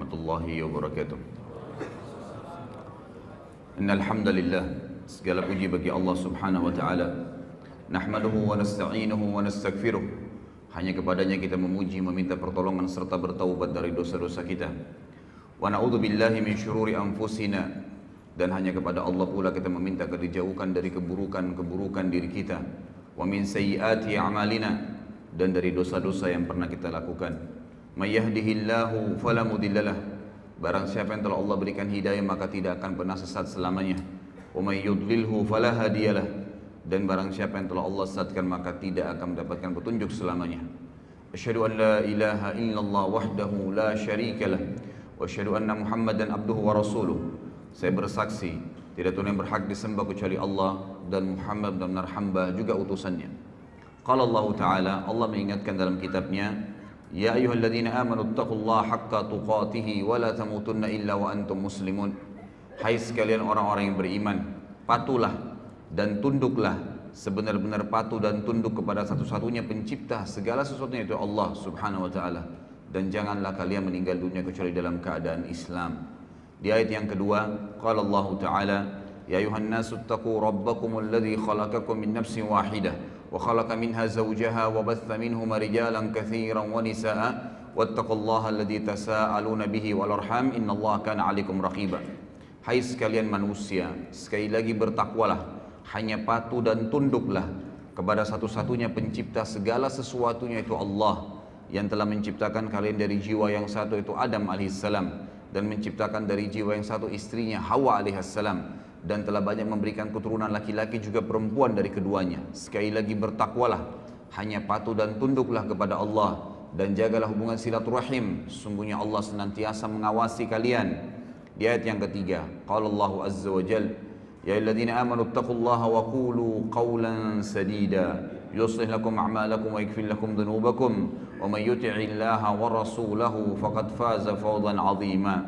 warahmatullahi wabarakatuh. Innal hamdalillah, segala puji bagi Allah Subhanahu wa taala. Nahmaduhu wa nasta'inuhu wa nastaghfiruh. Hanya kepadanya kita memuji, meminta pertolongan serta bertaubat dari dosa-dosa kita. Wa na'udzu billahi min syururi anfusina, dan hanya kepada Allah pula kita meminta dijauhkan dari keburukan-keburukan diri kita. Wa min sayyiati a'malina, dan dari dosa-dosa yang pernah kita lakukan. May yahdihillahu fala mudhillalah, barang siapa yang telah Allah berikan hidayah maka tidak akan pernah sesat selamanya. Wa may yudlilhu fala hadiyalah, dan barang siapa yang telah Allah sesatkan maka tidak akan mendapatkan petunjuk selamanya. Asyhadu an la ilaha illallah wahdahu la syarikalah wa asyhadu anna Muhammadan abduhu wa rasuluh. Saya bersaksi tidak Tuhan yang berhak disembah kecuali Allah, dan Muhammad benar-benar hamba juga utusannya. Qala Allah Ta'ala, Allah mengingatkan dalam kitabnya, Ya ayyuhalladzina amanu taqullaha haqqa tuqatih wa la tamutunna illa wa antum muslimun. Hai sekalian orang-orang yang beriman, patuhlah dan tunduklah, sebenar-benar patuh dan tunduk kepada satu-satunya pencipta segala sesuatunya, yaitu Allah Subhanahu wa taala, dan janganlah kalian meninggal dunia kecuali dalam keadaan Islam. Di ayat yang kedua, qala Allah Ta'ala, Ya ayuhan nasu taqu rabbakumul ladzi khalaqakum min nafsin wahidah وخلق منها زوجها وبث منهما رجالا كثيرا ونساء واتقوا الله الذي تساءلون به والأرحام إن الله كان عليكم رقيبا. Hai sekalian manusia, sekali lagi bertakwalah, hanya patuh dan tunduklah kepada satu-satunya pencipta segala sesuatunya, yaitu Allah, yang telah menciptakan kalian dari jiwa yang satu, yaitu Adam alaihissalam, dan menciptakan dari jiwa yang satu istrinya Hawa alaihissalam, dan telah banyak memberikan keturunan laki-laki juga perempuan dari keduanya. Sekali lagi bertakwalah, hanya patuh dan tunduklah kepada Allah, dan jagalah hubungan silaturahim. Sungguhnya Allah senantiasa mengawasi kalian. Di ayat yang ketiga, qala Allah azza wa jalla, Ya ayyuhalladzina amanu taqullaha wa qulu qawlan sadida yuslih lakum a'malakum wa yaghfir lakum dhunubakum wa may yuti'illaha wa rasulahu faqad faza fawzan 'azima.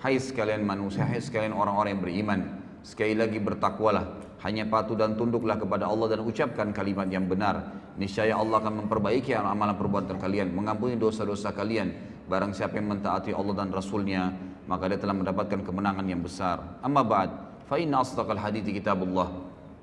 Hai sekalian manusia, hai sekalian orang-orang yang beriman, sekali lagi bertakwalah, hanya patuh dan tunduklah kepada Allah dan ucapkan kalimat yang benar. Niscaya Allah akan memperbaiki amalan perbuatan kalian, mengampuni dosa-dosa kalian. Barang siapa yang mentaati Allah dan Rasulnya, maka dia telah mendapatkan kemenangan yang besar. Amma ba'd, fa inna asdaqal hadithi kitabullah.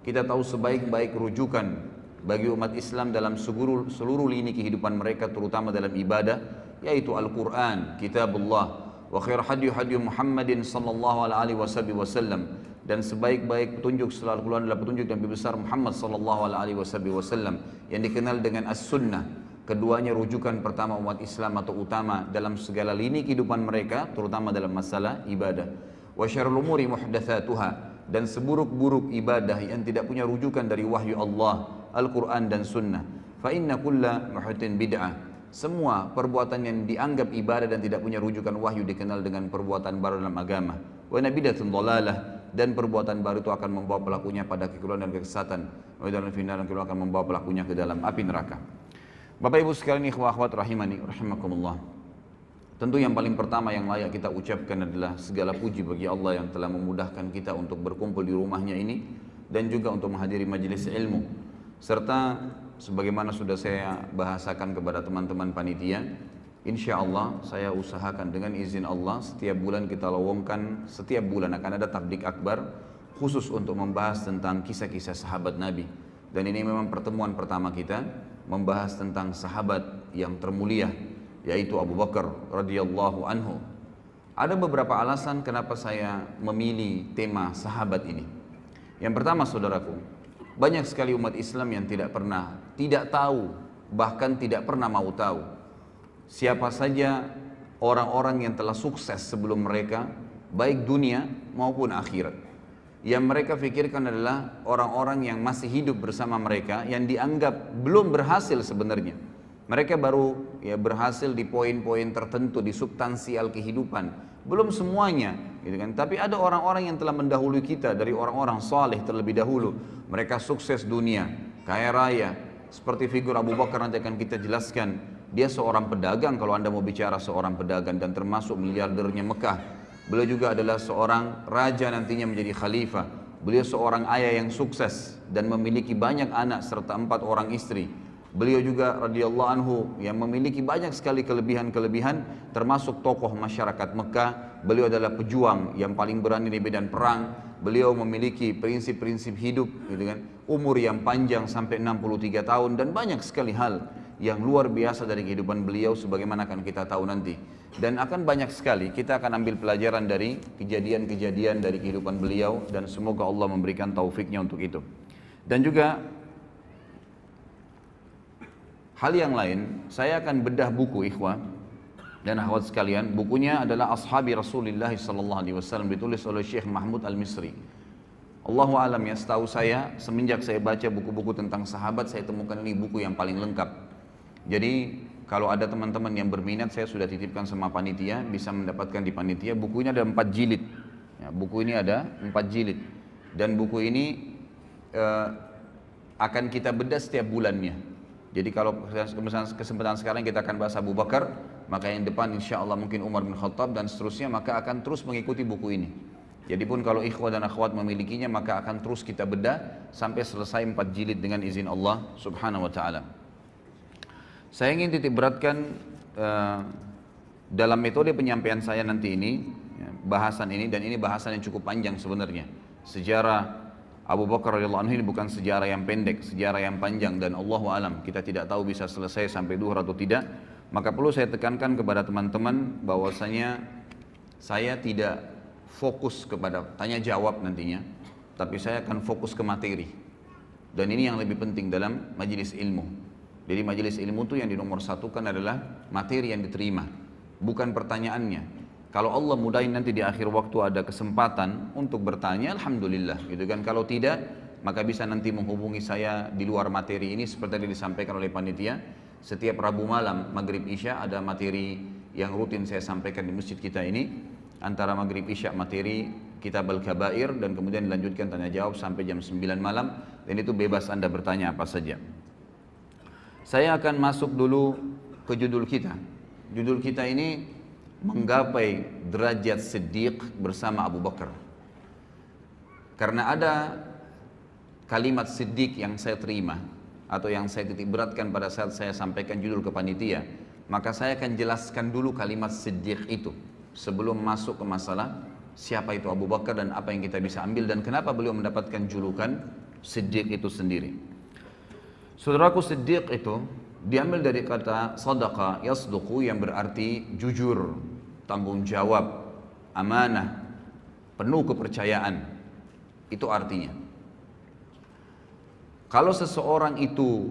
Kita tahu sebaik-baik rujukan bagi umat Islam dalam seluruh lini kehidupan mereka, terutama dalam ibadah, yaitu Al-Quran, kitabullah. Wa khair hadyu Muhammadin sallallahu alaihi wasallam, dan sebaik-baik petunjuk setelah Al-Quran adalah petunjuk yang lebih besar Muhammad sallallahu alaihi wasallam, yang dikenal dengan As-Sunnah. Keduanya rujukan pertama umat Islam atau utama dalam segala lini kehidupan mereka, terutama dalam masalah ibadah. Wa syarrul umuri muhdatsatuha, dan seburuk-buruk ibadah yang tidak punya rujukan dari wahyu Allah, Al-Quran dan Sunnah. Fa inna kulla muhdatsin bid'ah. Semua perbuatan yang dianggap ibadah dan tidak punya rujukan wahyu dikenal dengan perbuatan baru dalam agama. Wa nabidatun dhalalah, dan perbuatan baru itu akan membawa pelakunya pada kekeliruan dan kesesatan. Wa dalam final akan membawa pelakunya ke dalam api neraka. Bapak Ibu sekalian, ikhwah akhwat rahimani rahimakumullah. Tentu yang paling pertama yang layak kita ucapkan adalah segala puji bagi Allah yang telah memudahkan kita untuk berkumpul di rumahnya ini, dan juga untuk menghadiri majelis ilmu, serta sebagaimana sudah saya bahasakan kepada teman-teman panitia, insya Allah saya usahakan dengan izin Allah setiap bulan kita lowongkan, setiap bulan akan ada tablik akbar khusus untuk membahas tentang kisah-kisah sahabat Nabi. Dan ini memang pertemuan pertama kita membahas tentang sahabat yang termulia, yaitu Abu Bakar radhiyallahu anhu. Ada beberapa alasan kenapa saya memilih tema sahabat ini. Yang pertama, saudaraku, banyak sekali umat Islam yang tidak tahu, bahkan tidak pernah mau tahu siapa saja orang-orang yang telah sukses sebelum mereka, baik dunia maupun akhirat. Yang mereka pikirkan adalah orang-orang yang masih hidup bersama mereka, yang dianggap belum berhasil sebenarnya. Mereka baru berhasil di poin-poin tertentu, di substansial kehidupan, belum semuanya, gitu kan? Tapi ada orang-orang yang telah mendahului kita dari orang-orang saleh terlebih dahulu. Mereka sukses dunia, kaya raya, seperti figur Abu Bakar nanti akan kita jelaskan. Dia seorang pedagang, kalau anda mau bicara seorang pedagang, dan termasuk miliardernya Mekah. Beliau juga adalah seorang raja nantinya menjadi khalifah. Beliau seorang ayah yang sukses dan memiliki banyak anak serta 4 orang istri. Beliau juga radhiyallahu anhu yang memiliki banyak sekali kelebihan-kelebihan, termasuk tokoh masyarakat Mekah. Beliau adalah pejuang yang paling berani di medan perang. Beliau memiliki prinsip-prinsip hidup, gitu kan. Umur yang panjang sampai 63 tahun dan banyak sekali hal yang luar biasa dari kehidupan beliau sebagaimana akan kita tahu nanti. Dan akan banyak sekali kita akan ambil pelajaran dari kejadian-kejadian dari kehidupan beliau dan semoga Allah memberikan taufiknya untuk itu. Dan juga hal yang lain, saya akan bedah buku ikhwah dan akhwat sekalian. Bukunya adalah Ashabi Rasulullah sallallahu alaihi wasallam, ditulis oleh Syekh Mahmud Al-Misri. Allahu alam ya, setahu saya semenjak saya baca buku-buku tentang sahabat, saya temukan ini buku yang paling lengkap. Jadi kalau ada teman-teman yang berminat, saya sudah titipkan sama panitia, bisa mendapatkan di panitia. Buku ini ada 4 jilid. Ya, buku ini ada 4 jilid. Dan buku ini akan kita bedah setiap bulannya. Jadi kalau kesempatan sekarang kita akan bahas Abu Bakar, maka yang depan insya Allah mungkin Umar bin Khattab dan seterusnya, maka akan terus mengikuti buku ini. Jadi pun kalau ikhwah dan akhwat memilikinya, maka akan terus kita bedah sampai selesai 4 jilid dengan izin Allah subhanahu wa ta'ala. Saya ingin titik beratkan dalam metode penyampaian saya nanti ini, ya, bahasan ini, dan ini bahasan yang cukup panjang sebenarnya. Sejarah Abu Bakar radhiyallahu anhu ini bukan sejarah yang pendek, sejarah yang panjang, dan Allahu alam kita tidak tahu bisa selesai sampai duhur atau tidak. Maka perlu saya tekankan kepada teman-teman bahwasanya saya tidak fokus kepada tanya jawab nantinya, tapi saya akan fokus ke materi. Dan ini yang lebih penting dalam majelis ilmu. Jadi majelis ilmu itu yang dinomor satukan adalah materi yang diterima, bukan pertanyaannya. Kalau Allah mudahin nanti di akhir waktu ada kesempatan untuk bertanya, alhamdulillah, gitu kan. Kalau tidak, maka bisa nanti menghubungi saya di luar materi ini seperti yang disampaikan oleh panitia. Setiap Rabu malam Maghrib Isya ada materi yang rutin saya sampaikan di masjid kita ini. Antara Maghrib Isya materi Kitab Al-Kabair dan kemudian dilanjutkan tanya jawab sampai jam 9 malam. Dan itu bebas Anda bertanya apa saja. Saya akan masuk dulu ke judul kita. Judul kita ini menggapai derajat Siddiq bersama Abu Bakar. Karena ada kalimat Siddiq yang saya terima atau yang saya titik beratkan pada saat saya sampaikan judul ke panitia, maka saya akan jelaskan dulu kalimat Siddiq itu sebelum masuk ke masalah siapa itu Abu Bakar dan apa yang kita bisa ambil dan kenapa beliau mendapatkan julukan Siddiq itu sendiri. Saudaraku, Siddiq itu diambil dari kata sadaqa yasduqu yang berarti jujur, tanggung jawab, amanah, penuh kepercayaan. Itu artinya. Kalau seseorang itu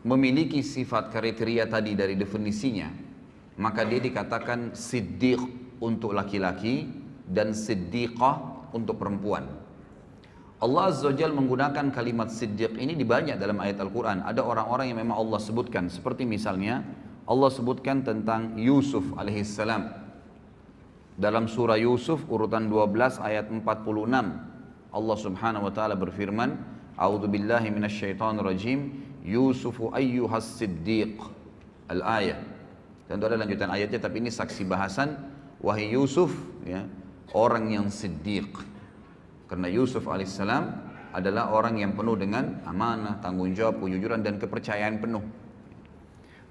memiliki sifat kriteria tadi dari definisinya, maka dia dikatakan siddiq untuk laki-laki dan siddiqah untuk perempuan. Allah Azza wa Jalla menggunakan kalimat siddiq ini di banyak dalam ayat Al-Quran. Ada orang-orang yang memang Allah sebutkan, seperti misalnya Allah sebutkan tentang Yusuf alaihissalam dalam surah Yusuf urutan 12 ayat 46. Allah subhanahu wa ta'ala berfirman, A'udzu billahi minasyaitonir rajim, Yusufu ayyuhas siddiq. Al-ayah. Tentu ada lanjutan ayatnya, tapi ini saksi bahasan. Wahai Yusuf, ya, orang yang siddiq. Karena Yusuf alaihissalam adalah orang yang penuh dengan amanah, tanggung jawab, kejujuran dan kepercayaan penuh.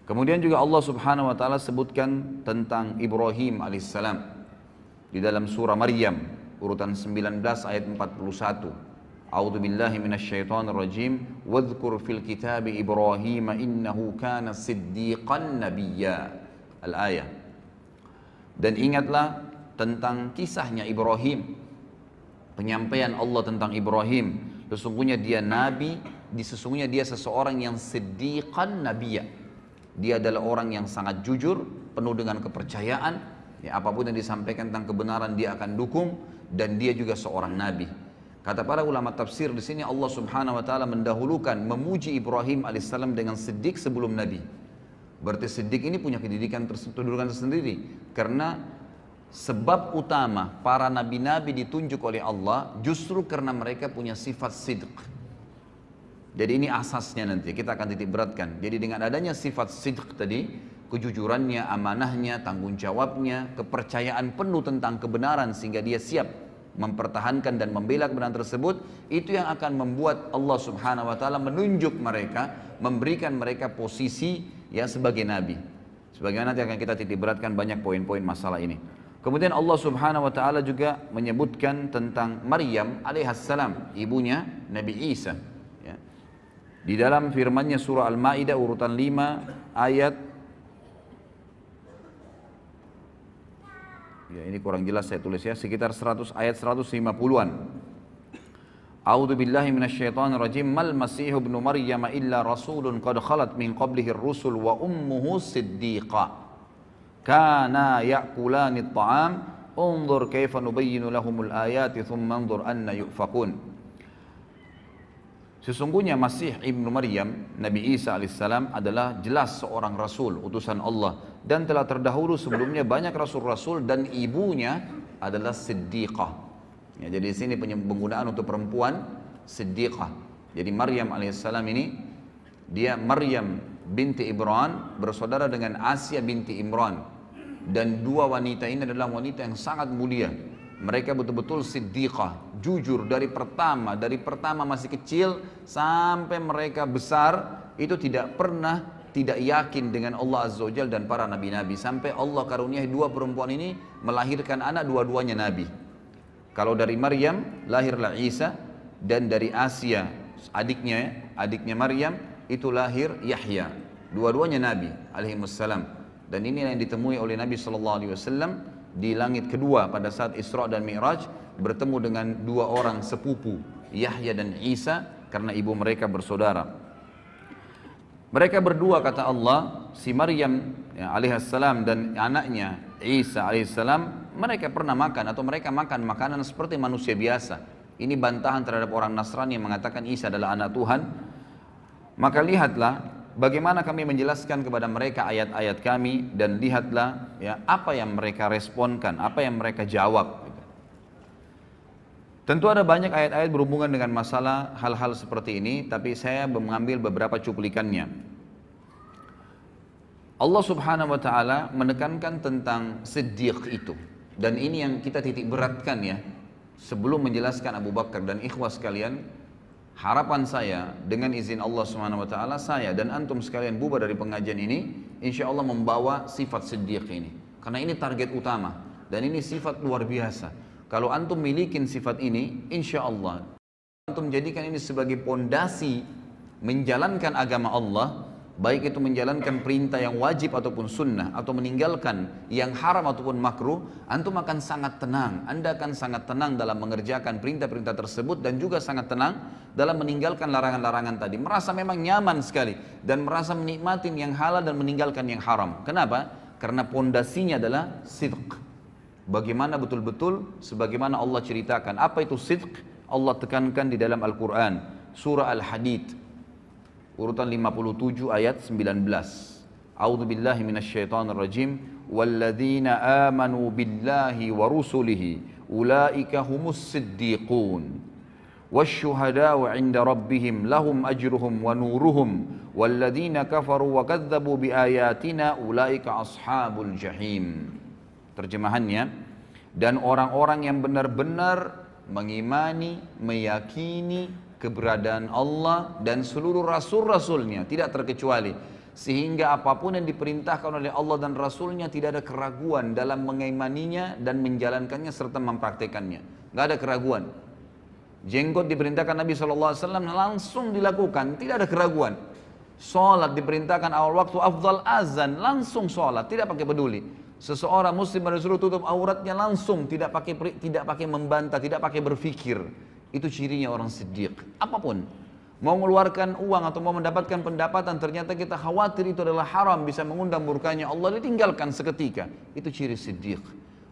Kemudian juga Allah subhanahu wa ta'ala sebutkan tentang Ibrahim alaihissalam di dalam surah Maryam urutan 19 ayat 41. A'udzu billahi minasyaitonir rajim, wadhkur fil kitabi Ibrahim innahu kana siddiqan nabiyya. Al-ayah. Dan ingatlah tentang kisahnya Ibrahim. Penyampaian Allah tentang Ibrahim, sesungguhnya dia nabi, sesungguhnya dia seseorang yang siddiqan nabiyya. Dia adalah orang yang sangat jujur, penuh dengan kepercayaan, ya, apapun yang disampaikan tentang kebenaran dia akan dukung, dan dia juga seorang nabi. Kata para ulama tafsir di sini Allah Subhanahu wa taala mendahulukan memuji Ibrahim alaihissalam dengan siddiq sebelum nabi. Berarti siddiq ini punya kedudukan tersendiri karena sebab utama para nabi-nabi ditunjuk oleh Allah justru karena mereka punya sifat sidq. Jadi ini asasnya nanti kita akan titik beratkan. Jadi dengan adanya sifat sidq tadi, kejujurannya, amanahnya, tanggung jawabnya, kepercayaan penuh tentang kebenaran sehingga dia siap mempertahankan dan membela kebenaran tersebut, itu yang akan membuat Allah Subhanahu wa taala menunjuk mereka, memberikan mereka posisi ya sebagai nabi. Sebagaimana nanti akan kita titik beratkan banyak poin-poin masalah ini. Kemudian Allah Subhanahu wa taala juga menyebutkan tentang Maryam alaihissalam, ibunya Nabi Isa ya. Di dalam firman-Nya surah Al-Maidah urutan 5 ayat, ya ini kurang jelas saya tulis ya, sekitar 100 ayat 150-an. A'udzu billahi minasyaitonir rajim. Mal Masih ibnu Maryam illa rasulun qad khalat min qablihi ar-rusul wa ummuhu siddiqah. Kana ya'kulani at-ta'am. Unzur kaifa nubayyinu lahumul ayati thumma anzur anna yufakun. Sesungguhnya Masih ibnu Maryam, Nabi Isa alaihissalam adalah jelas seorang rasul, utusan Allah, dan telah terdahulu sebelumnya banyak rasul-rasul, dan ibunya adalah siddiqah. Ya, jadi di sini penggunaan untuk perempuan siddiqah. Jadi Maryam alaihissalam ini dia Maryam binti Imran bersaudara dengan Asia binti Imran, dan dua wanita ini adalah wanita yang sangat mulia. Mereka betul-betul siddiqah, jujur dari pertama masih kecil sampai mereka besar, itu tidak pernah tidak yakin dengan Allah Azza wa Jalla dan para nabi-nabi, sampai Allah karuniai dua perempuan ini melahirkan anak, dua-duanya nabi. Kalau dari Maryam lahirlah Isa, dan dari Asia adiknya Maryam itu lahir Yahya. Dua-duanya nabi alaihi wassalam. Dan ini yang ditemui oleh Nabi sallallahu alaihi wasallam di langit kedua pada saat Isra dan Mi'raj, bertemu dengan dua orang sepupu, Yahya dan Isa, karena ibu mereka bersaudara. Mereka berdua, kata Allah, si Maryam ya, alaihissalam dan anaknya Isa alaihissalam, mereka pernah makan atau mereka makan makanan seperti manusia biasa. Ini bantahan terhadap orang Nasrani yang mengatakan Isa adalah anak Tuhan. Maka lihatlah bagaimana kami menjelaskan kepada mereka ayat-ayat kami, dan lihatlah ya apa yang mereka responkan, apa yang mereka jawab. Tentu ada banyak ayat-ayat berhubungan dengan masalah hal-hal seperti ini, tapi saya mengambil beberapa cuplikannya. Allah Subhanahu wa taala menekankan tentang siddiq itu, dan ini yang kita titik beratkan ya. Sebelum menjelaskan Abu Bakar dan ikhwah sekalian, harapan saya dengan izin Allah Subhanahu wa taala, saya dan antum sekalian bubar dari pengajian ini insya Allah membawa sifat siddiq ini, karena ini target utama dan ini sifat luar biasa. Kalau antum milikin sifat ini, insya Allah antum jadikan ini sebagai pondasi menjalankan agama Allah, baik itu menjalankan perintah yang wajib ataupun sunnah, atau meninggalkan yang haram ataupun makruh, antum akan sangat tenang. Anda akan sangat tenang dalam mengerjakan perintah-perintah tersebut, dan juga sangat tenang dalam meninggalkan larangan-larangan tadi. Merasa memang nyaman sekali dan merasa menikmati yang halal dan meninggalkan yang haram. Kenapa? Karena pondasinya adalah sidq. Bagaimana betul-betul sebagaimana Allah ceritakan. Apa itu sidq? Allah tekankan di dalam Al-Quran, surah Al-Hadid urutan 57 ayat 19. A'udzu billahi minasyaitonir rajim. Walladzina amanu billahi wa rusulihi ulaika humus siddiqun wasyuhada'u 'inda rabbihim lahum ajruhum wa nuruhum walladzina kafaru wa kadzdzabu biayatina ulaika ashabul jahim. Terjemahannya, dan orang-orang yang benar-benar mengimani, meyakini keberadaan Allah dan seluruh rasul-rasulnya tidak terkecuali, sehingga apapun yang diperintahkan oleh Allah dan Rasulnya tidak ada keraguan dalam mengimaninya dan menjalankannya serta mempraktekannya. Nggak ada keraguan. Jenggot diperintahkan Nabi SAW langsung dilakukan, tidak ada keraguan. Sholat diperintahkan awal waktu, afdal azan, langsung sholat, tidak pakai peduli. Seseorang muslim harus disuruh tutup auratnya langsung, tidak pakai membantah, tidak pakai berfikir. Itu cirinya orang siddiq. Apapun, mau mengeluarkan uang atau mau mendapatkan pendapatan, ternyata kita khawatir itu adalah haram, bisa mengundang murkanya Allah, ditinggalkan seketika. Itu ciri siddiq.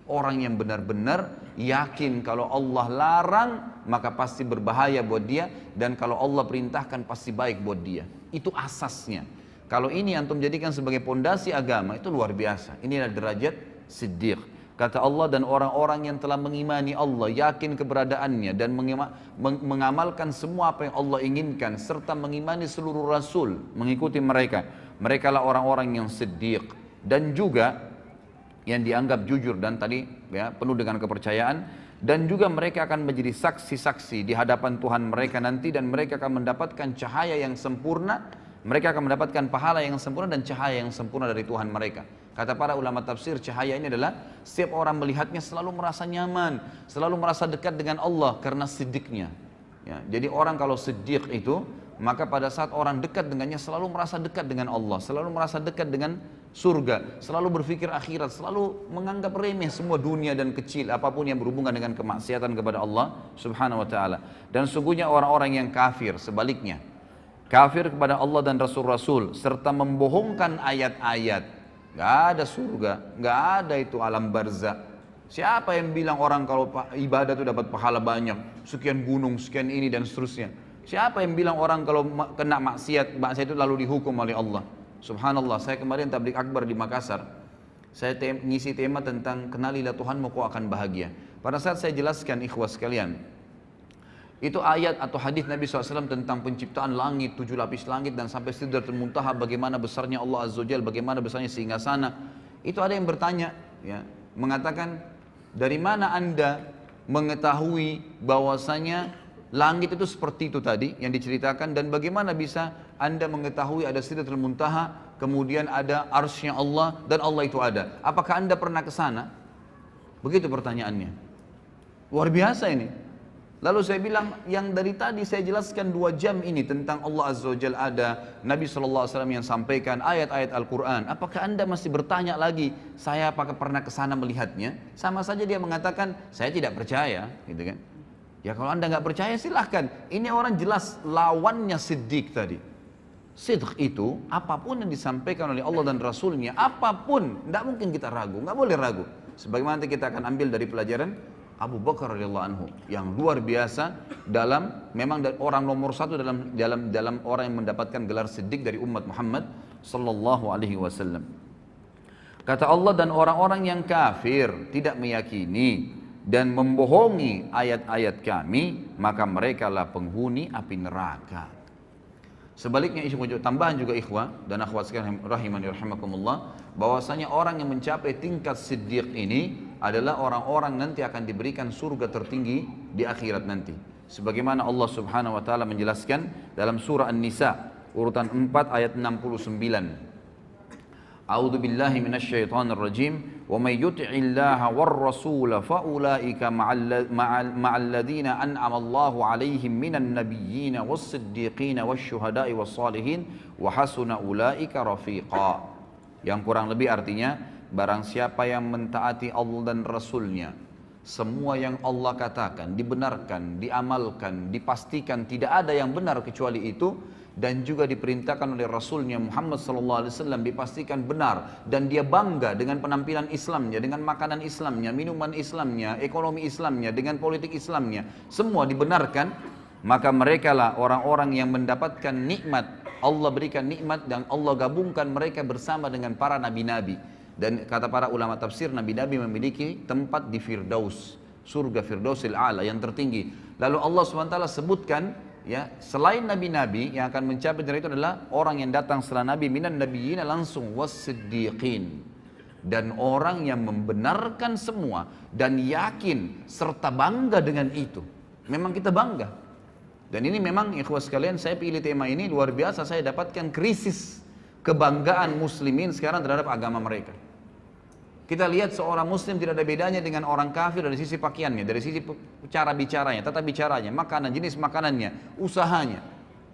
Orang yang benar-benar yakin kalau Allah larang maka pasti berbahaya buat dia, dan kalau Allah perintahkan pasti baik buat dia. Itu asasnya. Kalau ini antum jadikan sebagai pondasi agama, itu luar biasa. Inilah derajat siddiq. Kata Allah, dan orang-orang yang telah mengimani Allah, yakin keberadaannya, dan mengamalkan semua apa yang Allah inginkan, serta mengimani seluruh rasul, mengikuti mereka. Mereka lah orang-orang yang siddiq, dan juga yang dianggap jujur, dan tadi ya, penuh dengan kepercayaan. Dan juga mereka akan menjadi saksi-saksi di hadapan Tuhan mereka nanti, dan mereka akan mendapatkan cahaya yang sempurna, mereka akan mendapatkan pahala yang sempurna dan cahaya yang sempurna dari Tuhan mereka. Kata para ulama tafsir, cahaya ini adalah setiap orang melihatnya selalu merasa nyaman, selalu merasa dekat dengan Allah karena siddiqnya. Ya, jadi orang kalau siddiq itu, maka pada saat orang dekat dengannya selalu merasa dekat dengan Allah, selalu merasa dekat dengan surga, selalu berpikir akhirat, selalu menganggap remeh semua dunia dan kecil apapun yang berhubungan dengan kemaksiatan kepada Allah Subhanahu wa taala. Dan sungguhnya orang-orang yang kafir sebaliknya, kafir kepada Allah dan Rasul-Rasul serta membohongkan ayat-ayat. Gak ada surga, gak ada itu alam barzakh. Siapa yang bilang orang kalau ibadah itu dapat pahala banyak, sekian gunung, sekian ini dan seterusnya? Siapa yang bilang orang kalau kena maksiat itu lalu dihukum oleh Allah? Subhanallah, saya kemarin tabligh akbar di Makassar. Saya ngisi tema tentang kenalilah Tuhanmu kau akan bahagia. Pada saat saya jelaskan ikhwas sekalian, itu ayat atau hadis Nabi SAW tentang penciptaan langit, 7 lapis langit dan sampai Sidratul Muntaha, bagaimana besarnya Allah Azza wa Jalla, bagaimana besarnya singgasana. Itu ada yang bertanya, ya, mengatakan, dari mana Anda mengetahui bahwasanya langit itu seperti itu tadi yang diceritakan, dan bagaimana bisa Anda mengetahui ada Sidratul Muntaha, kemudian ada arsy-Nya Allah, dan Allah itu ada? Apakah Anda pernah ke sana? Begitu pertanyaannya. Luar biasa ini. Lalu saya bilang, yang dari tadi saya jelaskan 2 jam ini tentang Allah Azza wa Jalla ada, Nabi SAW yang sampaikan, ayat-ayat Al-Quran. Apakah Anda masih bertanya lagi, saya apakah pernah ke sana melihatnya? Sama saja dia mengatakan, saya tidak percaya, gitu kan. Ya kalau Anda nggak percaya silahkan. Ini orang jelas lawannya siddiq tadi. Sidq itu apapun yang disampaikan oleh Allah dan Rasulnya, apapun, tidak mungkin kita ragu, nggak boleh ragu. Sebagaimana nanti kita akan ambil dari pelajaran Abu Bakar radhiyallahu anhu yang luar biasa dalam, memang orang nomor 1 dalam orang yang mendapatkan gelar siddiq dari umat Muhammad sallallahu alaihi wasallam. Kata Allah, dan orang-orang yang kafir tidak meyakini dan membohongi ayat-ayat kami, maka mereka lah penghuni api neraka. Sebaliknya, tambahan juga ikhwah dan akhwat sekalian rahimani rahimakumullah, bahwasanya orang yang mencapai tingkat siddiq ini adalah orang-orang nanti akan diberikan surga tertinggi di akhirat nanti. Sebagaimana Allah Subhanahu wa taala menjelaskan dalam surah An-Nisa urutan 4 ayat 69. A'udzu billahi minasyaitonir rajim. Wa may yuti'illaha war-rasula fa ulaika ma'al ladzina an'ama Allahu 'alaihim minan nabiyyin was-siddiqin wasyuhada'i was-salihin wa hasuna ulaika rafiqa. Yang kurang lebih artinya, barang siapa yang mentaati Allah dan Rasulnya, semua yang Allah katakan dibenarkan, diamalkan, dipastikan tidak ada yang benar kecuali itu, dan juga diperintahkan oleh Rasulnya Muhammad SAW dipastikan benar, dan dia bangga dengan penampilan Islamnya, dengan makanan Islamnya, minuman Islamnya, ekonomi Islamnya, dengan politik Islamnya, semua dibenarkan, maka mereka lah orang-orang yang mendapatkan nikmat. Allah berikan nikmat dan Allah gabungkan mereka bersama dengan para nabi-nabi. Dan kata para ulama tafsir, nabi-nabi memiliki tempat di Firdaus, surga Firdausil A'la yang tertinggi. Lalu Allah SWT sebutkan, ya, selain nabi-nabi yang akan mencapai dari itu adalah orang yang datang setelah nabi, minan nabiyyin langsung was-siddiqin, dan orang yang membenarkan semua dan yakin serta bangga dengan itu. Memang kita bangga. Dan ini memang ikhwas sekalian, saya pilih tema ini luar biasa, saya dapatkan krisis kebanggaan muslimin sekarang terhadap agama mereka. Kita lihat seorang muslim tidak ada bedanya dengan orang kafir dari sisi pakaiannya, dari sisi cara bicaranya, tata bicaranya, makanan, jenis makanannya, usahanya.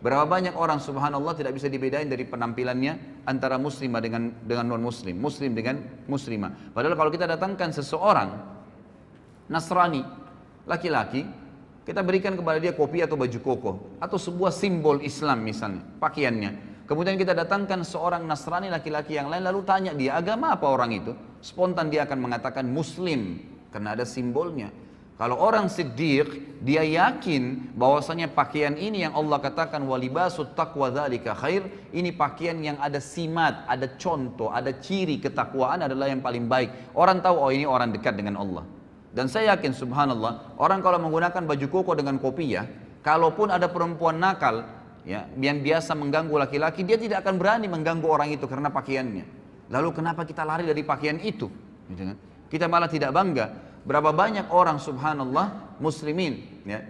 Berapa banyak orang subhanallah tidak bisa dibedain dari penampilannya antara muslimah dengan non muslim, muslim dengan muslimah. Padahal kalau kita datangkan seseorang Nasrani, laki-laki, kita berikan kepada dia kopi atau baju koko atau sebuah simbol Islam misalnya, pakaiannya. Kemudian kita datangkan seorang Nasrani laki-laki yang lain, lalu tanya dia agama apa orang itu, spontan dia akan mengatakan muslim karena ada simbolnya. Kalau orang siddiq, dia yakin bahwasanya pakaian ini yang Allah katakan walibasut taqwa dzalika khair, ini pakaian yang ada simat, ada contoh, ada ciri ketakwaan adalah yang paling baik. Orang tahu, oh ini orang dekat dengan Allah. Dan saya yakin subhanallah, orang kalau menggunakan baju koko dengan kopiah, kalaupun ada perempuan nakal, ya, yang biasa mengganggu laki-laki, dia tidak akan berani mengganggu orang itu karena pakaiannya. Lalu kenapa kita lari dari pakaian itu? Gitu kan? Kita malah tidak bangga. Berapa banyak orang subhanallah muslimin ya,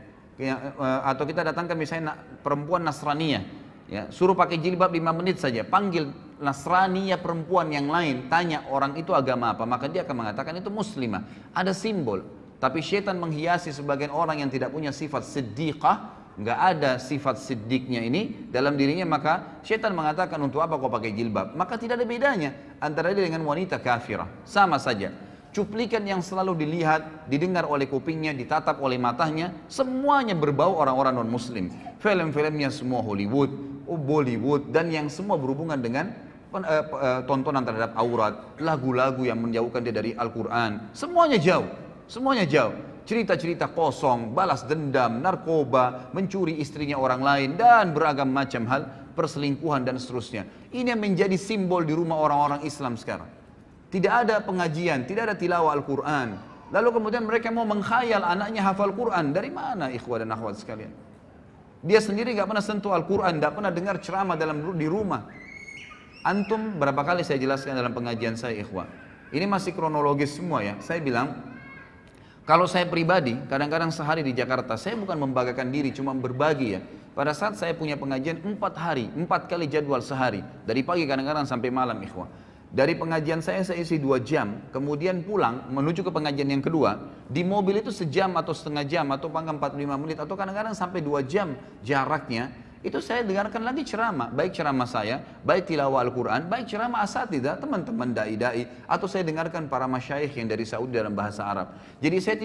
atau kita datangkan misalnya perempuan Nasraniyah ya, suruh pakai jilbab 5 menit saja, panggil Nasraniyah perempuan yang lain, tanya orang itu agama apa, maka dia akan mengatakan itu muslimah, ada simbol. Tapi syaitan menghiasi sebagian orang yang tidak punya sifat siddiqah, nggak ada sifat siddiqnya ini dalam dirinya, maka syaitan mengatakan untuk apa kau pakai jilbab, maka tidak ada bedanya antara dia dengan wanita kafirah, sama saja. Cuplikan yang selalu dilihat, didengar oleh kupingnya, ditatap oleh matanya, semuanya berbau orang-orang non-muslim. Film-filmnya semua Hollywood, Bollywood, dan yang semua berhubungan dengan tontonan terhadap aurat, lagu-lagu yang menjauhkan dia dari Al-Quran, semuanya jauh, semuanya jauh. Cerita-cerita kosong, balas dendam, narkoba, mencuri istrinya orang lain, dan beragam macam hal, perselingkuhan dan seterusnya. Ini yang menjadi simbol di rumah orang-orang Islam sekarang. Tidak ada pengajian, tidak ada tilawah Al-Quran. Lalu kemudian mereka mau mengkhayal anaknya hafal Quran. Dari mana ikhwah dan akhwat sekalian? Dia sendiri gak pernah sentuh Al-Quran, gak pernah dengar ceramah di rumah. Antum berapa kali saya jelaskan dalam pengajian saya ikhwah. Ini masih kronologis semua ya. Saya bilang, kalau saya pribadi, kadang-kadang sehari di Jakarta, saya bukan membanggakan diri, cuma berbagi ya. Pada saat saya punya pengajian 4 hari, 4 kali jadwal sehari. Dari pagi kadang-kadang sampai malam ikhwah. Dari pengajian saya isi 2 jam, kemudian pulang menuju ke pengajian yang kedua. Di mobil itu sejam atau setengah jam, atau panggang 45 menit, atau kadang-kadang sampai 2 jam jaraknya. Itu saya dengarkan lagi ceramah, baik ceramah saya, baik tilawah Al-Quran, baik ceramah asatidzah, teman-teman da'i-da'i, atau saya dengarkan para masyayikh yang dari Saudi dalam bahasa Arab. Jadi saya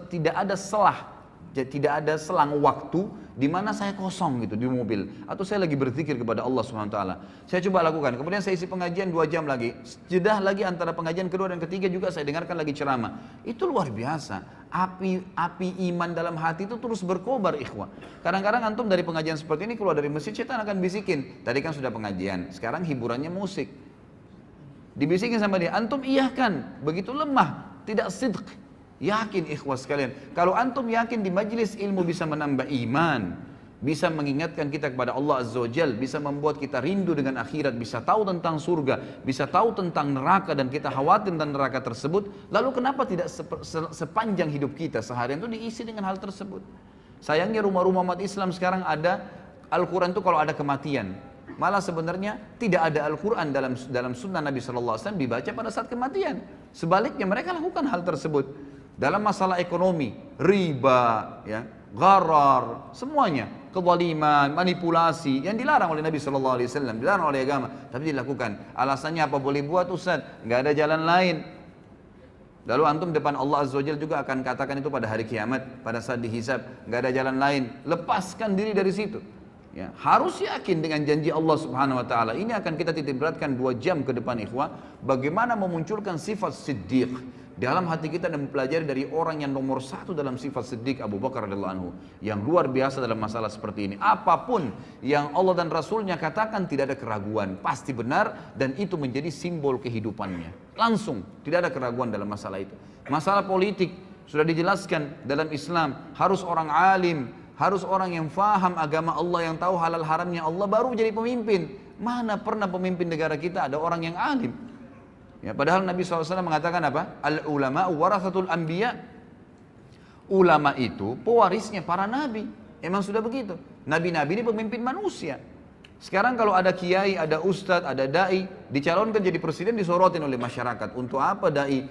tidak ada selah, tidak ada selang waktu di mana saya kosong gitu di mobil, atau saya lagi berzikir kepada Allah SWT. Saya coba lakukan, kemudian saya isi pengajian 2 jam lagi, jedah lagi antara pengajian kedua dan ketiga juga saya dengarkan lagi ceramah. Itu luar biasa, api iman dalam hati itu terus berkobar ikhwah. Kadang-kadang antum dari pengajian seperti ini keluar dari masjid, setan akan bisikin, tadi kan sudah pengajian, sekarang hiburannya musik. Dibisikin sama dia, antum iyahkan, begitu lemah, tidak sidq. Yakin ikhwas sekalian, kalau antum yakin di majlis ilmu bisa menambah iman, bisa mengingatkan kita kepada Allah Azza wa Jal, bisa membuat kita rindu dengan akhirat, bisa tahu tentang surga, bisa tahu tentang neraka, dan kita khawatir tentang neraka tersebut, lalu kenapa tidak sepanjang hidup kita seharian itu diisi dengan hal tersebut? Sayangnya rumah-rumah umat Islam sekarang ada Al-Quran itu kalau ada kematian, malah sebenarnya tidak ada Al-Quran dalam sunnah Nabi SAW dibaca pada saat kematian. Sebaliknya mereka lakukan hal tersebut. Dalam masalah ekonomi, riba, ya, gharar, semuanya, kezaliman, manipulasi yang dilarang oleh Nabi SAW, dilarang oleh agama, tapi dilakukan. Alasannya apa boleh buat Ustaz? Nggak ada jalan lain. Lalu antum depan Allah Azza wa Jalla juga akan katakan itu pada hari kiamat, pada saat dihisab, nggak ada jalan lain. Lepaskan diri dari situ. Ya, harus yakin dengan janji Allah Subhanahu wa taala. Ini akan kita titik beratkan 2 jam ke depan ikhwah, bagaimana memunculkan sifat siddiq dalam hati kita dan mempelajari dari orang yang nomor 1 dalam sifat siddiq, Abu Bakar radhiyallahu anhu, yang luar biasa dalam masalah seperti ini. Apapun yang Allah dan Rasulnya katakan tidak ada keraguan, pasti benar, dan itu menjadi simbol kehidupannya. Langsung, tidak ada keraguan dalam masalah itu. Masalah politik sudah dijelaskan dalam Islam, harus orang alim, harus orang yang faham agama Allah, yang tahu halal haramnya Allah, baru jadi pemimpin. Mana pernah pemimpin negara kita ada orang yang alim? Ya, padahal Nabi SAW mengatakan apa? Al-ulama warathatul anbiya. Ulama itu pewarisnya para nabi. Emang sudah begitu. Nabi-nabi ini pemimpin manusia. Sekarang kalau ada kiai, ada ustadz, ada dai, dicalonkan jadi presiden, disorotin oleh masyarakat. Untuk apa dai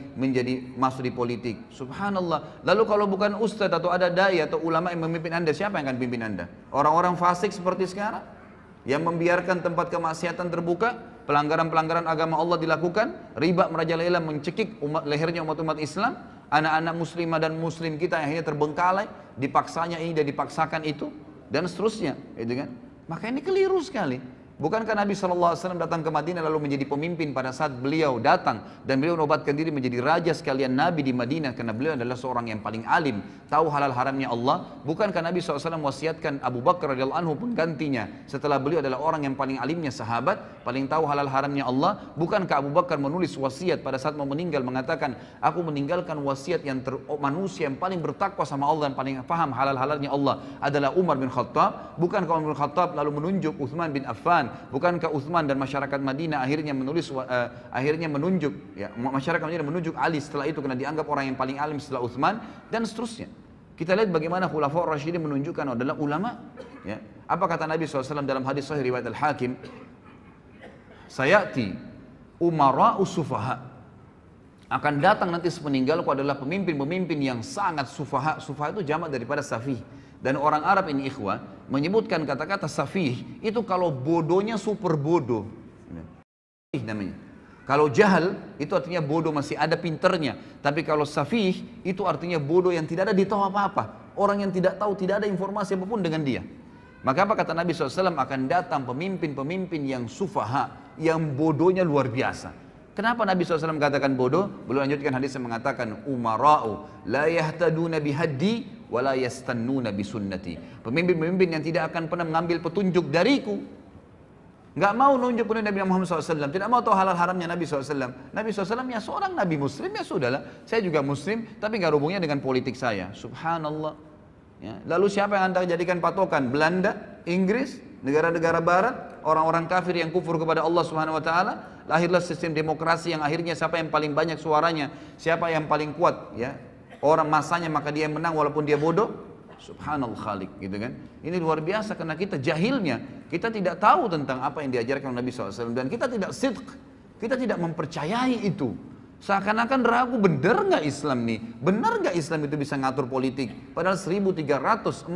masuk di politik? Subhanallah. Lalu kalau bukan ustadz atau ada dai atau ulama yang memimpin anda, siapa yang akan pimpin anda? Orang-orang fasik seperti sekarang? Yang membiarkan tempat kemaksiatan terbuka, pelanggaran-pelanggaran agama Allah dilakukan, riba merajalela mencekik lehernya umat-umat Islam, anak-anak muslimah dan muslim kita yang akhirnya terbengkalai, dipaksanya ini dan dipaksakan itu, dan seterusnya, gitu kan? Maka ini keliru sekali. Bukankah Nabi SAW datang ke Madinah lalu menjadi pemimpin pada saat beliau datang dan beliau menobatkan diri menjadi raja sekalian Nabi di Madinah karena beliau adalah seorang yang paling alim, tahu halal haramnya Allah? Bukankah Nabi SAW wasiatkan Abu Bakar radhiyallahu anhu penggantinya setelah beliau adalah orang yang paling alimnya sahabat, paling tahu halal haramnya Allah? Bukankah Abu Bakar menulis wasiat pada saat mau meninggal mengatakan, aku meninggalkan wasiat yang manusia yang paling bertakwa sama Allah dan paling paham halal halalnya Allah adalah Umar bin Khattab? Bukankah Umar bin Khattab lalu menunjuk Uthman bin Affan Uthman? Bukankah Uthman dan masyarakat Madinah akhirnya menunjuk, ya, masyarakat Madinah menunjuk Ali setelah itu karena dianggap orang yang paling alim setelah Uthman dan seterusnya. Kita lihat bagaimana Khulafaur Rasyidin menunjukkan adalah ulama. Ya. Apa kata Nabi SAW dalam hadis Sahih riwayat Al-Hakim? Sayati umara'u sufaha. Akan datang nanti sepeninggalku adalah pemimpin-pemimpin yang sangat sufaha. Sufaha itu jamak daripada safih. Dan orang Arab ini ikhwah menyebutkan kata-kata safih itu kalau bodohnya super bodoh. Namanya. Kalau jahal itu artinya bodoh masih ada pinternya. Tapi kalau safih itu artinya bodoh yang tidak ada di tahu apa-apa. Orang yang tidak tahu, tidak ada informasi apapun dengan dia. Maka apa kata Nabi SAW? Akan datang pemimpin-pemimpin yang sufaha, yang bodohnya luar biasa. Kenapa Nabi SAW katakan bodoh? Beliau lanjutkan hadis yang mengatakan umara'u la yahtaduna bihaddi wa la yastannuna bisunnati. Pemimpin-pemimpin yang tidak akan pernah mengambil petunjuk dariku. Nggak mau nunjuk oleh Nabi Muhammad SAW, tidak mau tahu halal haramnya Nabi SAW. Nabi SAW ya seorang Nabi Muslim, ya sudahlah. Saya juga Muslim, tapi nggak hubungannya dengan politik saya. Subhanallah. Ya. Lalu siapa yang anda jadikan patokan? Belanda, Inggris, negara-negara Barat, orang-orang kafir yang kufur kepada Allah Subhanahu Wa Taala. Lahirlah sistem demokrasi yang akhirnya siapa yang paling banyak suaranya, siapa yang paling kuat, ya orang masanya maka dia yang menang walaupun dia bodoh. Subhanallah khalik, gitu kan? Ini luar biasa karena kita jahilnya, kita tidak tahu tentang apa yang diajarkan Nabi SAW dan kita tidak sidq, kita tidak mempercayai itu. Seakan-akan ragu, benar nggak Islam nih? Benar nggak Islam itu bisa ngatur politik? Padahal 1345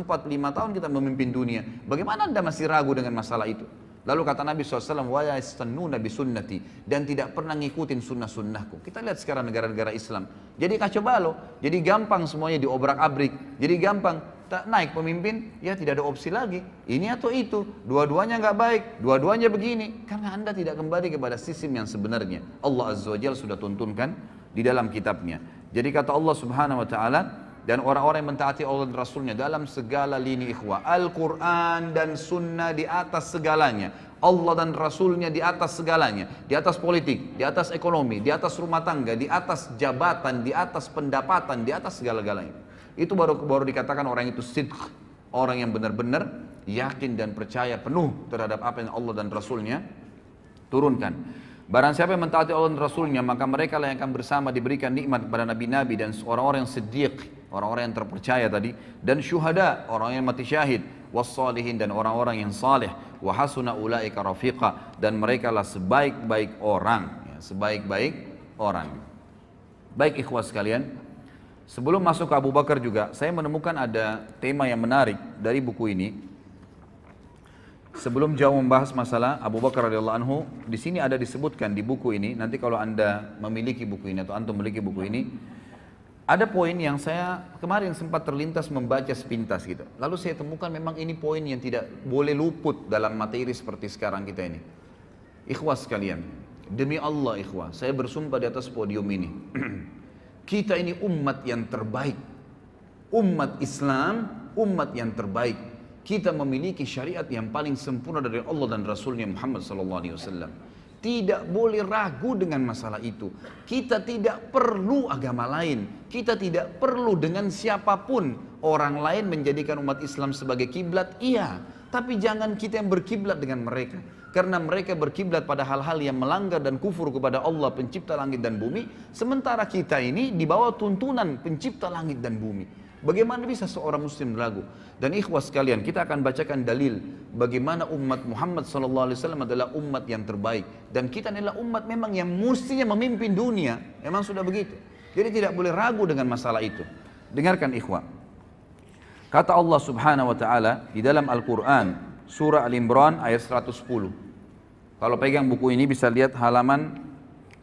tahun kita memimpin dunia. Bagaimana anda masih ragu dengan masalah itu? Lalu kata Nabi SAW, wa yastannuna bisunnati, dan tidak pernah ngikutin sunnah-sunnahku. Kita lihat sekarang negara-negara Islam. Jadi kacau balau, jadi gampang semuanya diobrak-abrik. Jadi gampang, tak naik pemimpin, ya tidak ada opsi lagi. Ini atau itu, dua-duanya nggak baik, dua-duanya begini. Karena anda tidak kembali kepada sistem yang sebenarnya. Allah Azza wa Jalla sudah tuntunkan di dalam kitabnya. Jadi kata Allah Subhanahu Wa Taala, dan orang-orang yang mentaati Allah dan Rasulnya dalam segala lini ikhwah. Al-Quran dan Sunnah di atas segalanya. Allah dan Rasulnya di atas segalanya. Di atas politik, di atas ekonomi, di atas rumah tangga, di atas jabatan, di atas pendapatan, di atas segala-galanya. Itu baru dikatakan orang itu sidq. Orang yang benar-benar yakin dan percaya penuh terhadap apa yang Allah dan Rasulnya turunkan. Barang siapa yang mentaati Allah dan Rasulnya, maka mereka lah yang akan bersama diberikan nikmat kepada nabi-nabi dan orang-orang yang siddiq, orang-orang yang terpercaya tadi, dan syuhada, orang yang mati syahid, wassalihin, dan orang-orang yang saleh, wa hasuna ulaika rafiqa, dan mereka lah sebaik-baik orang, ya, sebaik-baik orang. Baik ikhwas sekalian, sebelum masuk ke Abu Bakar juga, saya menemukan ada tema yang menarik dari buku ini. Sebelum jauh membahas masalah Abu Bakar radhiyallahu anhu, di sini ada disebutkan di buku ini. Nanti kalau anda memiliki buku ini atau antum memiliki buku ini, ada poin yang saya kemarin sempat terlintas membaca sepintas gitu. Lalu saya temukan memang ini poin yang tidak boleh luput dalam materi seperti sekarang kita ini. Ikhwah sekalian, demi Allah ikhwah, saya bersumpah di atas podium ini, kita ini umat yang terbaik, umat Islam, umat yang terbaik. Kita memiliki syariat yang paling sempurna dari Allah dan Rasulnya Muhammad SAW. Tidak boleh ragu dengan masalah itu. Kita tidak perlu agama lain. Kita tidak perlu dengan siapapun. Orang lain menjadikan umat Islam sebagai kiblat, iya. Tapi jangan kita yang berkiblat dengan mereka. Karena mereka berkiblat pada hal-hal yang melanggar dan kufur kepada Allah pencipta langit dan bumi. Sementara kita ini di bawah tuntunan pencipta langit dan bumi. Bagaimana bisa seorang muslim ragu? Dan ikhwas sekalian, kita akan bacakan dalil bagaimana umat Muhammad SAW adalah umat yang terbaik. Dan kita adalah umat memang yang mestinya memimpin dunia. Memang sudah begitu. Jadi tidak boleh ragu dengan masalah itu. Dengarkan ikhwah. Kata Allah Subhanahu Wa Taala di dalam Al-Quran, surah Al-Imran ayat 110. Kalau pegang buku ini bisa lihat halaman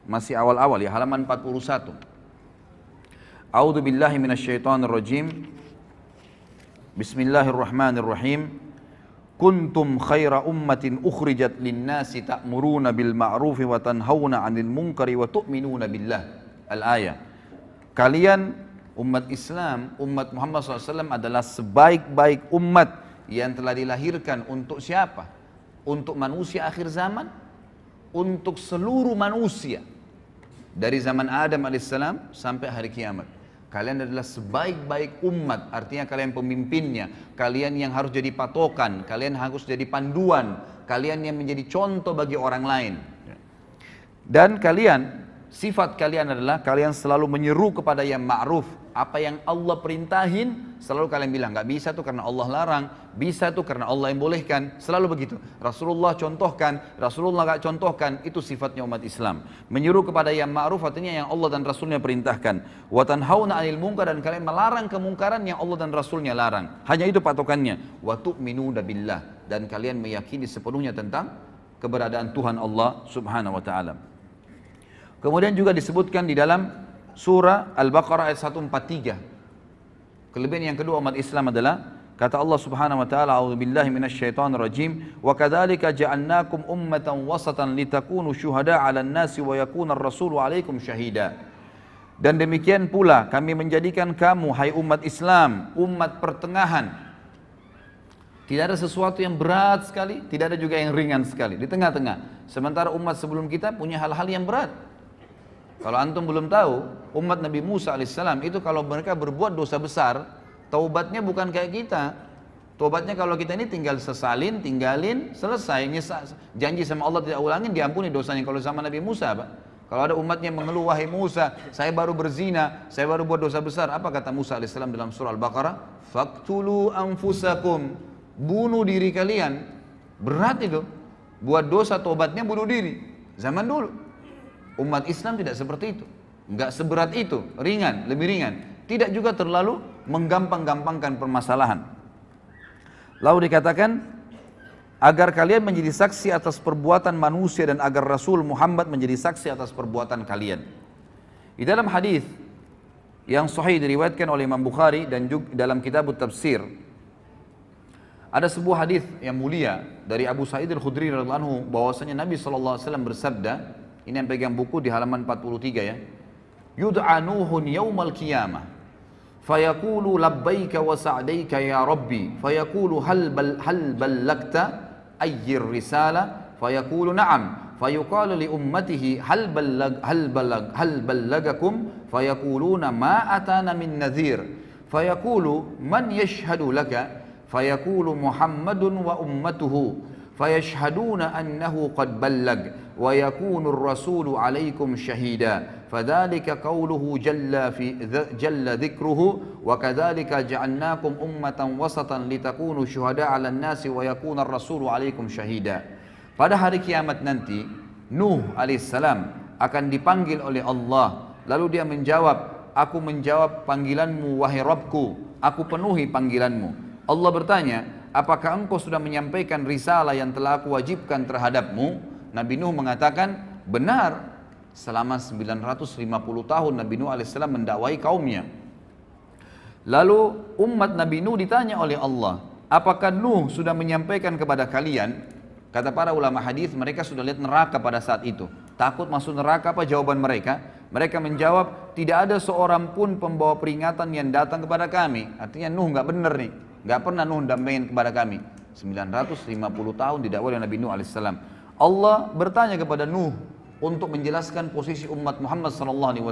masih awal-awal ya, halaman 41. A'udzu billahi minasyaitonir rajim. Bismillahirrahmanirrahim. Kuntum khaira ummatin ukhrijat lin-nasi ta'muruna bil ma'rufi wa tanhauna 'anil munkari wa tu'minuna billah. Al-ayah. Kalian umat Islam, umat Muhammad SAW adalah sebaik-baik umat yang telah dilahirkan untuk siapa? Untuk manusia akhir zaman, untuk seluruh manusia dari zaman Adam alaihissalam sampai hari kiamat. Kalian adalah sebaik-baik umat, artinya kalian pemimpinnya, kalian yang harus jadi patokan, kalian harus jadi panduan, kalian yang menjadi contoh bagi orang lain. Dan kalian, sifat kalian adalah kalian selalu menyeru kepada yang ma'ruf. Apa yang Allah perintahin, selalu kalian bilang, nggak bisa tuh karena Allah larang, bisa tuh karena Allah yang bolehkan, selalu begitu. Rasulullah contohkan, Rasulullah nggak contohkan, itu sifatnya umat Islam. Menyeru kepada yang ma'ruf artinya yang Allah dan Rasulnya perintahkan. Wa tanhauna 'anil munkar, dan kalian melarang kemungkaran yang Allah dan Rasulnya larang. Hanya itu patokannya. Wa tu'minuna billah, dan kalian meyakini sepenuhnya tentang keberadaan Tuhan Allah Subhanahu wa taala. Kemudian juga disebutkan di dalam surah Al-Baqarah ayat 143. Kelebihan yang kedua umat Islam adalah kata Allah Subhanahu wa taala, a'udzubillahi minasyaitonir rajim, wa kadzalika ja'alnakum ummatan wasatan litakunu syuhada'a 'alan nasi wa yakuna ar-rasulu 'alaikum syahida. Dan demikian pula kami menjadikan kamu hai umat Islam umat pertengahan. Tidak ada sesuatu yang berat sekali, tidak ada juga yang ringan sekali, di tengah-tengah. Sementara umat sebelum kita punya hal-hal yang berat. Kalau antum belum tahu, umat Nabi Musa alaihissalam itu kalau mereka berbuat dosa besar, taubatnya bukan kayak kita. Taubatnya kalau kita ini tinggal sesalin, tinggalin, selesai. Janji sama Allah tidak ulangin, diampuni dosanya. Kalau sama Nabi Musa, Pak. Kalau ada umatnya mengeluh, wahai Musa, saya baru berzina, saya baru buat dosa besar. Apa kata Musa alaihissalam dalam surah Al-Baqarah? Faktulu anfusakum, bunuh diri kalian. Berat itu. Buat dosa taubatnya bunuh diri. Zaman dulu. Umat Islam tidak seperti itu, enggak seberat itu, ringan, lebih ringan. Tidak juga terlalu menggampang-gampangkan permasalahan. Lalu dikatakan, agar kalian menjadi saksi atas perbuatan manusia dan agar Rasul Muhammad menjadi saksi atas perbuatan kalian. Di dalam hadis yang sahih diriwayatkan oleh Imam Bukhari dan juga dalam kitab Tafsir, ada sebuah hadis yang mulia dari Abu Sa'id Al-Khudri radhiyallahu anhu bahwasanya Nabi SAW bersabda, ini yang pegang buku di halaman 43 ya. Yud'a Nuhun yaumal qiyamah fayaqulu labbaika wa sa'daika ya rabbi fayaqulu hal ballagta ayyir risala fayaqulu na'am fayuqalu li ummatihi hal ballagakum fayaquluna ma atana min nadhir fayaqulu man yashhadu laka fayaqulu Muhammadun wa ummatuhu fayashhaduna annahu qad ballag wa yakunu ar-rasulu 'alaikum syahida fadzalika qawluhu jalla dzikruhu wa kadzalika ja'alnakum ummatan wasatan litakunu syuhada'a 'alan nasi wa yakuna ar-rasulu 'alaikum syahida. Pada hari kiamat nanti Nuh alaihissalam akan dipanggil oleh Allah, lalu dia menjawab, aku menjawab panggilanmu wahai Rabbku, aku penuhi panggilanmu. Allah bertanya, apakah engkau sudah menyampaikan risalah yang telah aku wajibkan terhadapmu? Nabi Nuh mengatakan, benar. Selama 950 tahun Nabi Nuh alaihissalam mendakwai kaumnya. Lalu umat Nabi Nuh ditanya oleh Allah, apakah Nuh sudah menyampaikan kepada kalian? Kata para ulama hadis, mereka sudah lihat neraka pada saat itu. Takut masuk neraka, apa jawaban mereka? Mereka menjawab, tidak ada seorang pun pembawa peringatan yang datang kepada kami. Artinya Nuh nggak benar nih, nggak pernah Nuh dampingin kepada kami. 950 tahun didakwai oleh Nabi Nuh alaihissalam. Allah bertanya kepada Nuh untuk menjelaskan posisi umat Muhammad SAW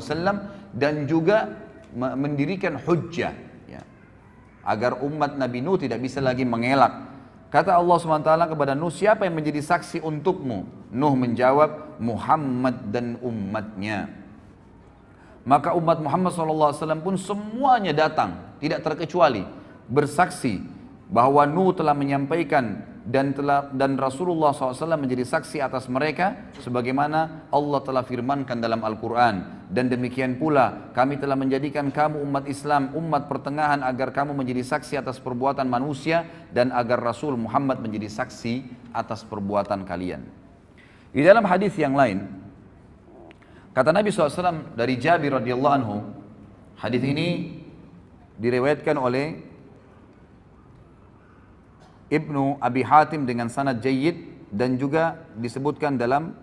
dan juga mendirikan hujjah ya, agar umat Nabi Nuh tidak bisa lagi mengelak. Kata Allah SWT kepada Nuh, siapa yang menjadi saksi untukmu? Nuh menjawab, Muhammad dan umatnya. Maka umat Muhammad SAW pun semuanya datang, tidak terkecuali, bersaksi bahwa Nuh telah menyampaikan dan Rasulullah SAW menjadi saksi atas mereka sebagaimana Allah telah firmankan dalam Al-Quran. Dan demikian pula kami telah menjadikan kamu umat Islam, umat pertengahan agar kamu menjadi saksi atas perbuatan manusia dan agar Rasul Muhammad menjadi saksi atas perbuatan kalian. Di dalam hadis yang lain kata Nabi SAW dari Jabir radhiyallahu anhu, hadis ini diriwayatkan oleh Ibnu Abi Hatim dengan sanad jayyid dan juga disebutkan dalam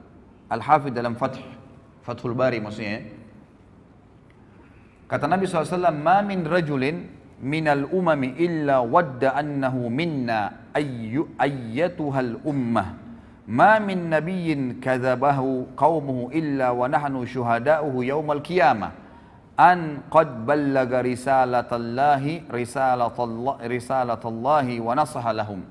Al-Hafidh dalam Fathul Bari maksudnya. Kata Nabi SAW, ma min rajulin minal umami illa wadda annahu minna ayyatuhal ummah ma min nabiyyin kadzabahu qaumuhu illa wa nahnu syuhada'uhu yaumal qiyamah an qad ballaga risalatallahi wa nasaha lahum.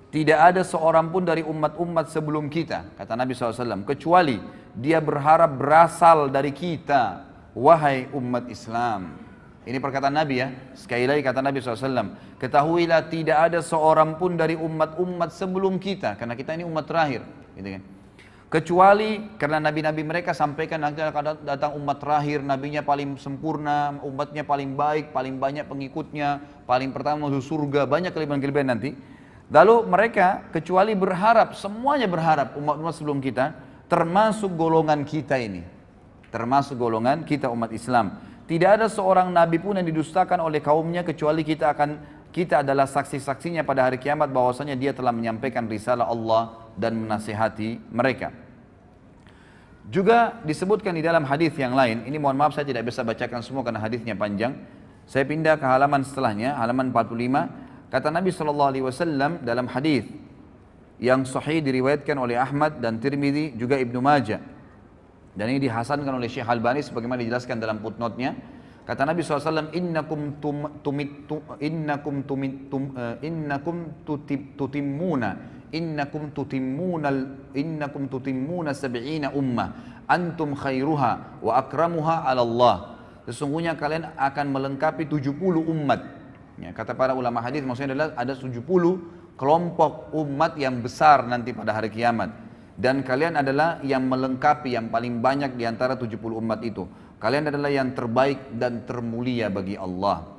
Tidak ada seorang pun dari umat-umat sebelum kita, kata Nabi SAW, kecuali dia berharap berasal dari kita, wahai umat Islam. Ini perkataan Nabi ya, sekali lagi kata Nabi SAW, ketahuilah tidak ada seorang pun dari umat-umat sebelum kita, karena kita ini umat terakhir, gitu kan. Kecuali karena nabi-nabi mereka sampaikan nanti akan datang umat terakhir, nabinya paling sempurna, umatnya paling baik, paling banyak pengikutnya, paling pertama masuk surga, banyak kelebihan-kelebihan nanti. Lalu mereka kecuali berharap, semuanya berharap umat-umat sebelum kita, termasuk golongan kita ini. Termasuk golongan kita umat Islam. Tidak ada seorang nabi pun yang didustakan oleh kaumnya kecuali kita adalah saksi-saksinya pada hari kiamat bahwasanya dia telah menyampaikan risalah Allah dan menasihati mereka. Juga disebutkan di dalam hadis yang lain, ini mohon maaf saya tidak bisa bacakan semua karena hadisnya panjang. Saya pindah ke halaman setelahnya, halaman 45. Kata Nabi SAW dalam hadis yang sahih diriwayatkan oleh Ahmad dan Tirmidzi juga Ibnu Majah, dan ini dihasankan oleh Syekh Albani sebagaimana dijelaskan dalam footnote-nya. Kata Nabi SAW, innakum tutimmuna sab'ina ummah antum khairuha wa akramuha 'ala Allah. Sesungguhnya kalian akan melengkapi 70 umat. Ya, kata para ulama hadis maksudnya adalah ada 70 kelompok umat yang besar nanti pada hari kiamat. Dan kalian adalah yang melengkapi yang paling banyak di antara 70 umat itu. Kalian adalah yang terbaik dan termulia bagi Allah.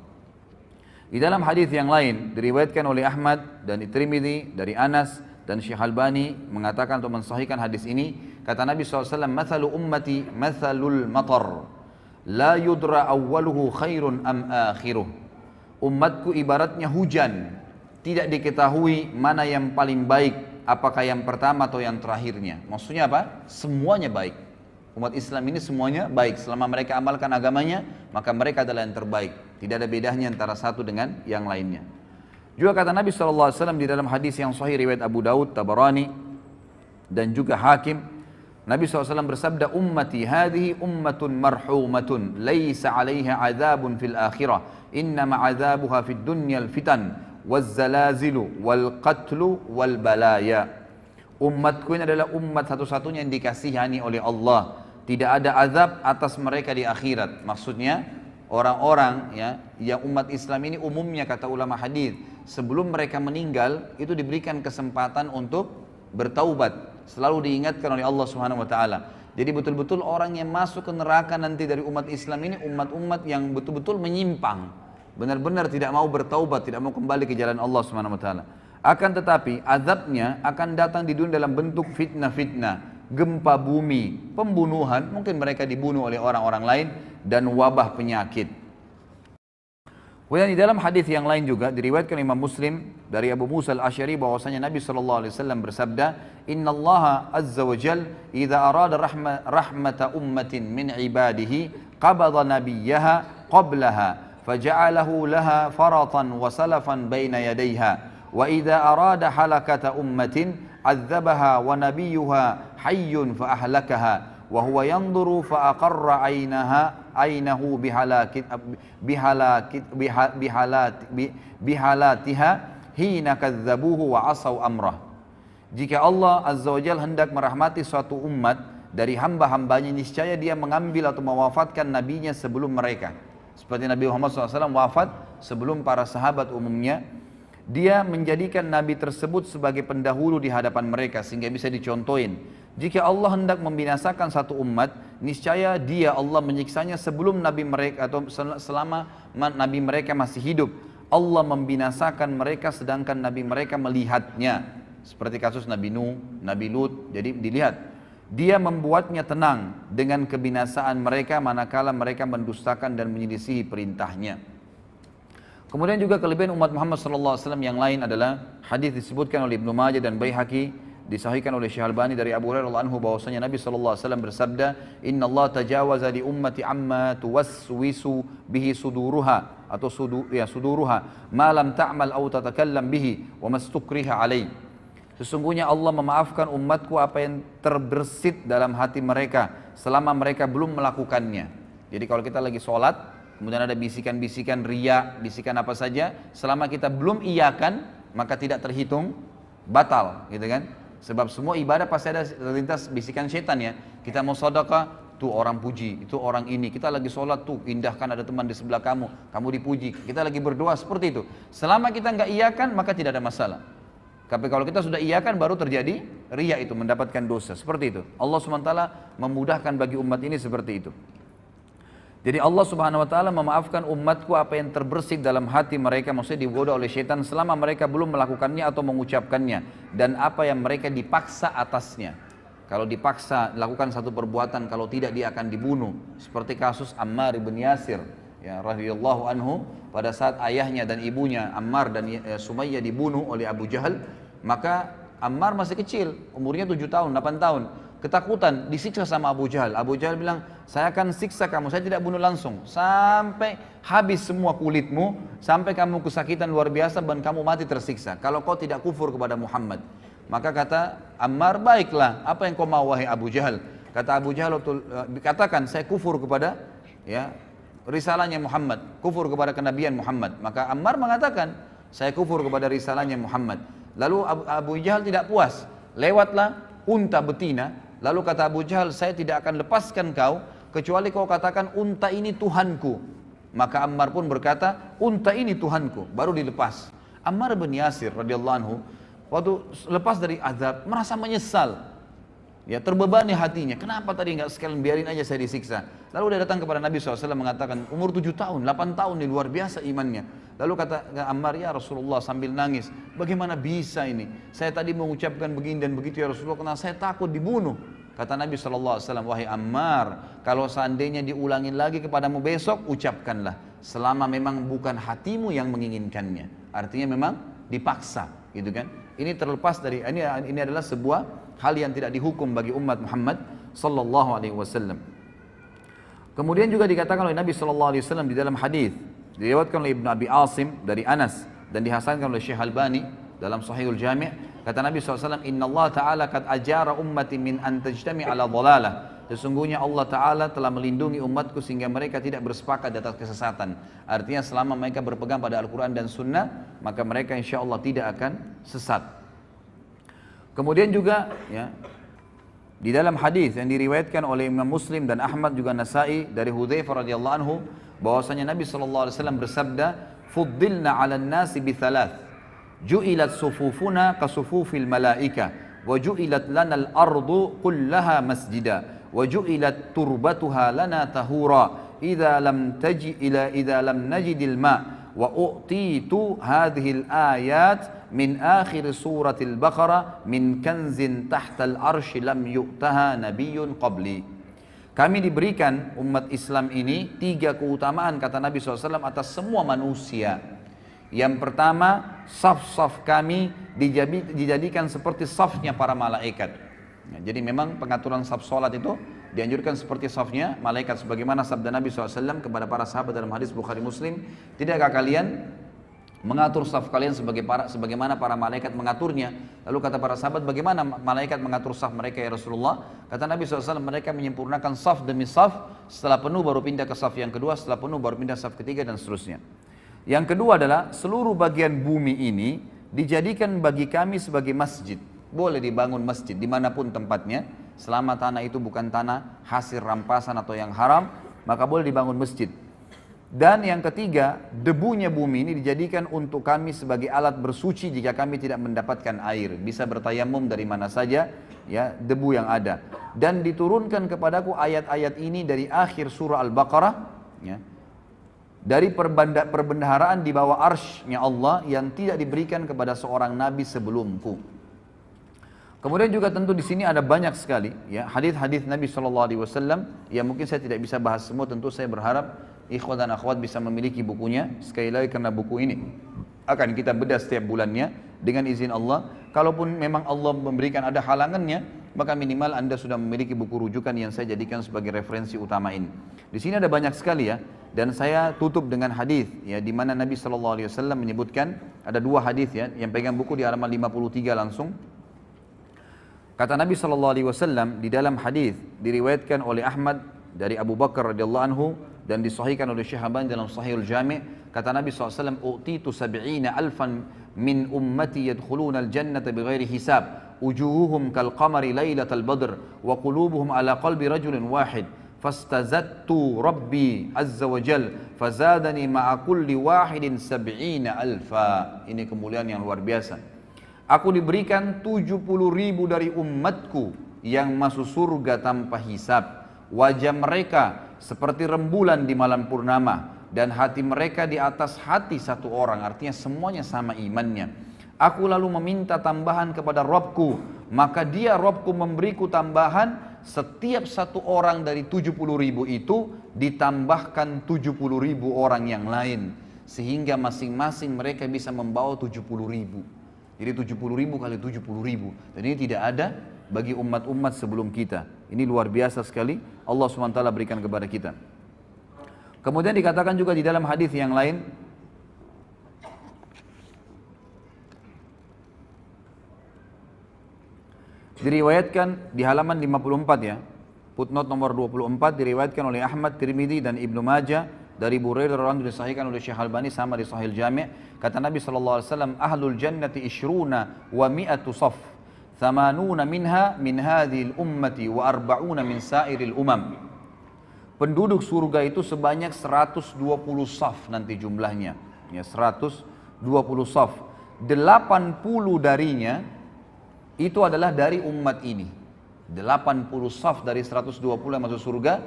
Di dalam hadis yang lain diriwayatkan oleh Ahmad dan Tirmidzi dari Anas dan Syekh Albani mengatakan untuk mensahihkan hadis ini, kata Nabi SAW, mathalu ummati mathalul matar la yudra awwaluhu khairun am akhiruh. Umatku ibaratnya hujan, tidak diketahui mana yang paling baik, apakah yang pertama atau yang terakhirnya. Maksudnya apa? Semuanya baik. Umat Islam ini semuanya baik. Selama mereka amalkan agamanya, maka mereka adalah yang terbaik. Tidak ada bedanya antara satu dengan yang lainnya. Juga kata Nabi SAW di dalam hadis yang sahih riwayat Abu Daud, Tabarani, dan juga Hakim, Nabi SAW bersabda, ummati hadhihi ummatun marhumatun, laysa alaiha azabun fil akhirah, innama azabuha fid dunyal fitan, wazzalazilu, wal qatlu, wal balaya. Umatku ini adalah umat satu-satunya yang dikasihani oleh Allah. Tidak ada azab atas mereka di akhirat. Maksudnya orang-orang ya yang umat Islam ini umumnya kata ulama hadis sebelum mereka meninggal itu diberikan kesempatan untuk bertaubat. Selalu diingatkan oleh Allah Subhanahu wa taala. Jadi betul-betul orang yang masuk ke neraka nanti dari umat Islam ini umat-umat yang betul-betul menyimpang. Benar-benar tidak mau bertaubat, tidak mau kembali ke jalan Allah Subhanahu wa taala. Akan tetapi azabnya akan datang di dunia dalam bentuk fitnah-fitnah, gempa bumi, pembunuhan, mungkin mereka dibunuh oleh orang-orang lain, dan wabah penyakit. Kemudian di dalam hadis yang lain juga diriwayatkan Imam Muslim dari Abu Musa al-Asy'ari bahwasanya Nabi SAW bersabda, Inna Allah Azza wa Jal idza arada rahmata ummatin min ibadihi qabada nabiyyaha qablaha faja'alahu laha faratan wa salafan baina yadayha wa idza arada halakata ummatin azzabaha wa nabiyyuha hayyun fa ahlakaha wa huwa yanzuru fa aqarra ainahu bihalatiha hina kadzabuhu wa asaw amrah. Jika Allah Azza wa Jalla hendak merahmati suatu umat dari hamba-hambanya, niscaya dia mengambil atau mewafatkan nabinya sebelum mereka. Seperti Nabi Muhammad SAW wafat sebelum para sahabat umumnya, dia menjadikan nabi tersebut sebagai pendahulu di hadapan mereka sehingga bisa dicontohin. Jika Allah hendak membinasakan satu umat, niscaya dia Allah menyiksanya sebelum nabi mereka atau selama nabi mereka masih hidup. Allah membinasakan mereka sedangkan nabi mereka melihatnya. Seperti kasus Nabi Nuh, Nabi Lut, jadi dilihat. Dia membuatnya tenang dengan kebinasaan mereka manakala mereka mendustakan dan menyelisihi perintahnya. Kemudian juga kelebihan umat Muhammad SAW yang lain adalah hadis disebutkan oleh Ibnu Majah dan Baihaqi, disahihkan oleh Syekh Albani dari Abu Hurairah radhiyallahu anhu bahwasanya Nabi SAW bersabda, Inna Allah tajawaza li ummati amma tuwaswisu bihi suduruha atau suduruha ma lam ta'mal aw tatakallam bihi wa mastukriha alaih. Sesungguhnya Allah memaafkan umatku apa yang terbersit dalam hati mereka selama mereka belum melakukannya. Jadi kalau kita lagi sholat, kemudian ada bisikan-bisikan riya, bisikan apa saja, selama kita belum iyakan, maka tidak terhitung batal, gitu kan? Sebab semua ibadah pasti ada terlintas bisikan setan ya. Kita mau sedekah, tuh orang puji, itu orang ini. Kita lagi sholat tuh, indahkan ada teman di sebelah kamu, kamu dipuji. Kita lagi berdoa seperti itu. Selama kita nggak iyakan, maka tidak ada masalah. Tapi kalau kita sudah iyakan, baru terjadi riya itu, mendapatkan dosa. Seperti itu. Allah SWT memudahkan bagi umat ini seperti itu. Jadi Allah Subhanahu wa taala memaafkan umatku apa yang terbersih dalam hati mereka, maksudnya digoda oleh syaitan selama mereka belum melakukannya atau mengucapkannya, dan apa yang mereka dipaksa atasnya. Kalau dipaksa lakukan satu perbuatan, kalau tidak dia akan dibunuh. Seperti kasus Ammar bin Yasir, ya radhiyallahu anhu, pada saat ayahnya dan ibunya Ammar dan Sumayyah dibunuh oleh Abu Jahal, maka Ammar masih kecil, umurnya 7 tahun, 8 tahun. Ketakutan, disiksa sama Abu Jahal. Abu Jahal bilang, saya akan siksa kamu, saya tidak bunuh langsung, sampai habis semua kulitmu, sampai kamu kesakitan luar biasa dan kamu mati tersiksa, kalau kau tidak kufur kepada Muhammad. Maka kata Ammar, baiklah, apa yang kau mau wahai Abu Jahal? Kata Abu Jahal, katakan saya kufur kepada ya risalahnya Muhammad, kufur kepada kenabian Muhammad. Maka Ammar mengatakan, saya kufur kepada risalahnya Muhammad. Lalu Abu Jahal tidak puas, lewatlah unta betina. Lalu kata Abu Jahal, saya tidak akan lepaskan kau kecuali kau katakan unta ini Tuhanku. Maka Ammar pun berkata, unta ini Tuhanku, baru dilepas. Ammar bin Yasir radhiyallahu anhu waktu lepas dari azab merasa menyesal, ya terbebani hatinya. Kenapa tadi nggak sekalian biarin aja saya disiksa? Lalu dia datang kepada Nabi SAW mengatakan, umur 7 tahun, 8 tahun, ini luar biasa imannya. Lalu kata Ammar, ya Rasulullah, sambil nangis, bagaimana bisa ini? Saya tadi mengucapkan begini dan begitu ya Rasulullah, karena saya takut dibunuh. Kata Nabi SAW, wahai Ammar, kalau seandainya diulangin lagi kepadamu besok, ucapkanlah, selama memang bukan hatimu yang menginginkannya. Artinya memang dipaksa, gitu kan? Ini terlepas dari, ini adalah sebuah hal yang tidak dihukum bagi umat Muhammad sallallahu alaihi wasallam. Kemudian juga dikatakan oleh Nabi sallallahu alaihi wasallam di dalam hadis diriwayatkan oleh Ibnu Abi Asim dari Anas dan dihasankan oleh Syekh Albani dalam Sahihul Jami', kata Nabi SAW, Inna Allah Ta'ala kad ajara ummati min an tajtami ala dhalalah. Sesungguhnya Allah Ta'ala telah melindungi umatku sehingga mereka tidak bersepakat di atas kesesatan. Artinya selama mereka berpegang pada Al-Quran dan Sunnah, maka mereka insya Allah tidak akan sesat. Kemudian juga ya, di dalam hadis yang diriwayatkan oleh Imam Muslim dan Ahmad juga Nasai dari Hudzaifah radhiyallahu anhu, bahwasanya Nabi SAW bersabda, fuddilna 'alan nasi bi thalath, ju'ilat sufufuna ka sufufil malaika, wa ju'ilat lana al-ardu kullaha masjida, wa ju'ilat turbatuha lana tahura, idza lam najidil ma, wa u'titu hadhihi al-ayat min akhir suratil Baqarah min kanzin tahtal arsy lam yu'taha nabiyyun qabli. Kami diberikan umat Islam ini 3 keutamaan, kata Nabi SAW, atas semua manusia. Yang pertama, saf-saf kami dijadikan seperti safnya para malaikat. Ya, jadi memang pengaturan saf salat itu dianjurkan seperti safnya malaikat, sebagaimana sabda Nabi SAW kepada para sahabat dalam hadis Bukhari Muslim, tidakkah kalian mengatur saf kalian sebagaimana para malaikat mengaturnya? Lalu kata para sahabat, bagaimana malaikat mengatur saf mereka ya Rasulullah? Kata Nabi SAW, mereka menyempurnakan saf demi saf, setelah penuh baru pindah ke saf yang kedua, setelah penuh baru pindah saf ketiga, dan seterusnya. Yang kedua adalah seluruh bagian bumi ini dijadikan bagi kami sebagai masjid. Boleh dibangun masjid dimanapun tempatnya, selama tanah itu bukan tanah hasil rampasan atau yang haram, maka boleh dibangun masjid. Dan yang ketiga, debunya bumi ini dijadikan untuk kami sebagai alat bersuci jika kami tidak mendapatkan air. Bisa bertayamum dari mana saja, ya, debu yang ada. Dan diturunkan kepadaku ayat-ayat ini dari akhir surah Al-Baqarah, ya, dari perbendaharaan di bawah arsy-Nya Allah yang tidak diberikan kepada seorang nabi sebelumku. Kemudian juga tentu di sini ada banyak sekali ya hadis-hadis Nabi SAW yang mungkin saya tidak bisa bahas semua. Tentu saya berharap ikhwan dan akhwat bisa memiliki bukunya. Sekali lagi, karena buku ini akan kita bedah setiap bulannya dengan izin Allah. Kalaupun memang Allah memberikan ada halangannya, maka minimal Anda sudah memiliki buku rujukan yang saya jadikan sebagai referensi utama ini. Di sini ada banyak sekali ya, dan saya tutup dengan hadis ya, di mana Nabi SAW menyebutkan ada 2 hadis ya, yang pegang buku di halaman 53 langsung. Kata Nabi SAW di dalam hadis diriwayatkan oleh Ahmad dari Abu Bakar radhiyallahu anhu dan disahihkan oleh Syekh Albani dalam Sahihul Jami', kata Nabi SAW, "Utitu sab'ina alfan min ummati yadkhuluna al-jannata bighairi hisab, wujuhuhum kal qamari lailatal badr wa qulubuhum ala qalbi rajulin wahid." Fastazattu Rabbi Azza wa Jal fazadani ma'a kulli wahidin sab'ina alfa. Ini kemuliaan yang luar biasa. Aku diberikan 70.000 dari umatku yang masuk surga tanpa hisab. Wajah mereka seperti rembulan di malam purnama dan hati mereka di atas hati satu orang, artinya semuanya sama imannya. Aku lalu meminta tambahan kepada Rabbku, maka dia Rabbku memberiku tambahan. Setiap satu orang dari 70.000 itu ditambahkan 70.000 orang yang lain, sehingga masing-masing mereka bisa membawa 70.000. Jadi 70.000 kali 70.000, dan ini tidak ada bagi umat-umat sebelum kita. Ini luar biasa sekali Allah SWT berikan kepada kita. Kemudian dikatakan juga di dalam hadis yang lain, diriwayatkan di halaman 54 ya, footnote nomor 24, diriwayatkan oleh Ahmad, Tirmidzi dan Ibnu Majah dari Burairah radhiyallahu anhu, disahihkan oleh Syekh Albani sama di Sahih Jami'. Kata Nabi SAW, ahlul jannati ishruna wa mi'atu saf, thamanuna minha min hadhil ummati wa arba'una min sairil umam. Penduduk surga itu sebanyak 120 saf nanti jumlahnya, ya 120 saf. 80 darinya itu adalah dari umat ini. 80 saf dari 120 yang masuk surga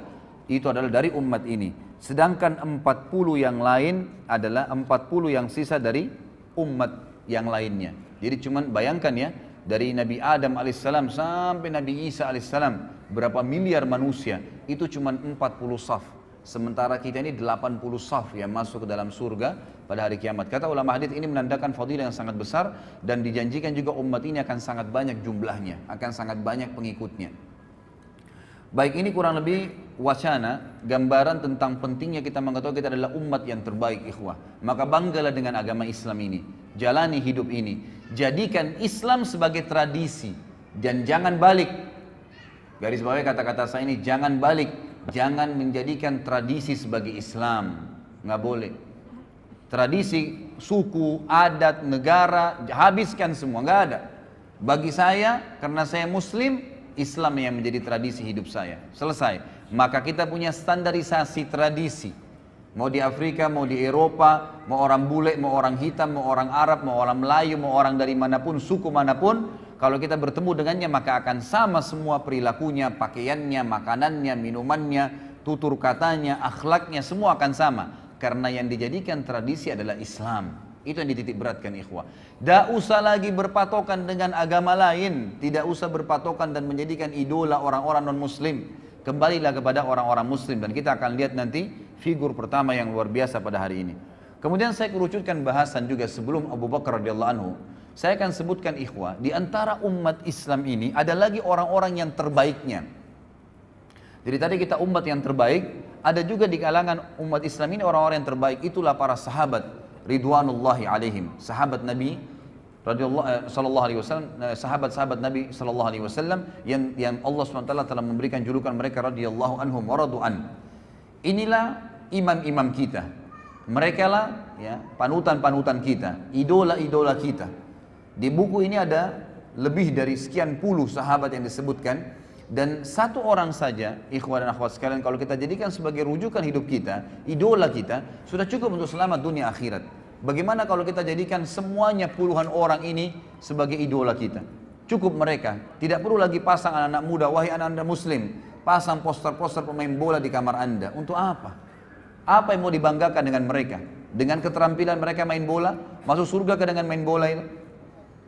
itu adalah dari umat ini. Sedangkan 40 yang lain adalah 40 yang sisa dari umat yang lainnya. Jadi cuman bayangkan ya, dari Nabi Adam alaihissalam sampai Nabi Isa alaihissalam, berapa miliar manusia, itu cuman 40 saf. Sementara kita ini 80 saf yang masuk ke dalam surga pada hari kiamat. Kata ulama hadis, ini menandakan fadilah yang sangat besar dan dijanjikan juga umat ini akan sangat banyak jumlahnya, akan sangat banyak pengikutnya. Baik, ini kurang lebih wacana, gambaran tentang pentingnya kita mengetahui kita adalah umat yang terbaik, ikhwah. Maka banggalah dengan agama Islam ini, jalani hidup ini, jadikan Islam sebagai tradisi dan jangan balik. Garis bawah kata-kata saya ini, jangan balik. Jangan menjadikan tradisi sebagai Islam, nggak boleh. Tradisi, suku, adat, negara, habiskan semua, nggak ada. Bagi saya, karena saya Muslim, Islam yang menjadi tradisi hidup saya. Selesai. Maka kita punya standarisasi tradisi. Mau di Afrika, mau di Eropa, mau orang bule, mau orang hitam, mau orang Arab, mau orang Melayu, mau orang dari manapun, suku manapun. Kalau kita bertemu dengannya maka akan sama semua perilakunya, pakaiannya, makanannya, minumannya, tutur katanya, akhlaknya, semua akan sama. Karena yang dijadikan tradisi adalah Islam. Itu yang dititik beratkan ikhwah. Tidak usah lagi berpatokan dengan agama lain. Tidak usah berpatokan dan menjadikan idola orang-orang non-muslim. Kembalilah kepada orang-orang muslim. Dan kita akan lihat nanti figur pertama yang luar biasa pada hari ini. Kemudian saya kerucutkan bahasan juga sebelum Abu Bakar radhiyallahu anhu. Saya akan sebutkan ikhwah, di antara umat Islam ini ada lagi orang-orang yang terbaiknya. Jadi tadi kita umat yang terbaik, ada juga di kalangan umat Islam ini orang-orang yang terbaik, itulah para sahabat ridwanullahi alaihim, sahabat Nabi sallallahu alaihi wasallam, sahabat-sahabat Nabi sallallahu alaihi wasallam yang Allah SWT telah memberikan julukan mereka radhiyallahu anhum wa radu'an. Inilah imam-imam kita. Mereka lah ya, panutan-panutan kita, idola-idola kita. Di buku ini ada lebih dari sekian puluh sahabat yang disebutkan, dan satu orang saja, ikhwan dan akhwat sekalian, kalau kita jadikan sebagai rujukan hidup kita, idola kita, sudah cukup untuk selamat dunia akhirat. Bagaimana kalau kita jadikan semuanya puluhan orang ini sebagai idola kita? Cukup mereka, tidak perlu lagi pasang anak-anak muda, wahai anak-anak muslim, pasang poster-poster pemain bola di kamar anda. Untuk apa? Apa yang mau dibanggakan dengan mereka? Dengan keterampilan mereka main bola? Masuk surga ke dengan main bola itu?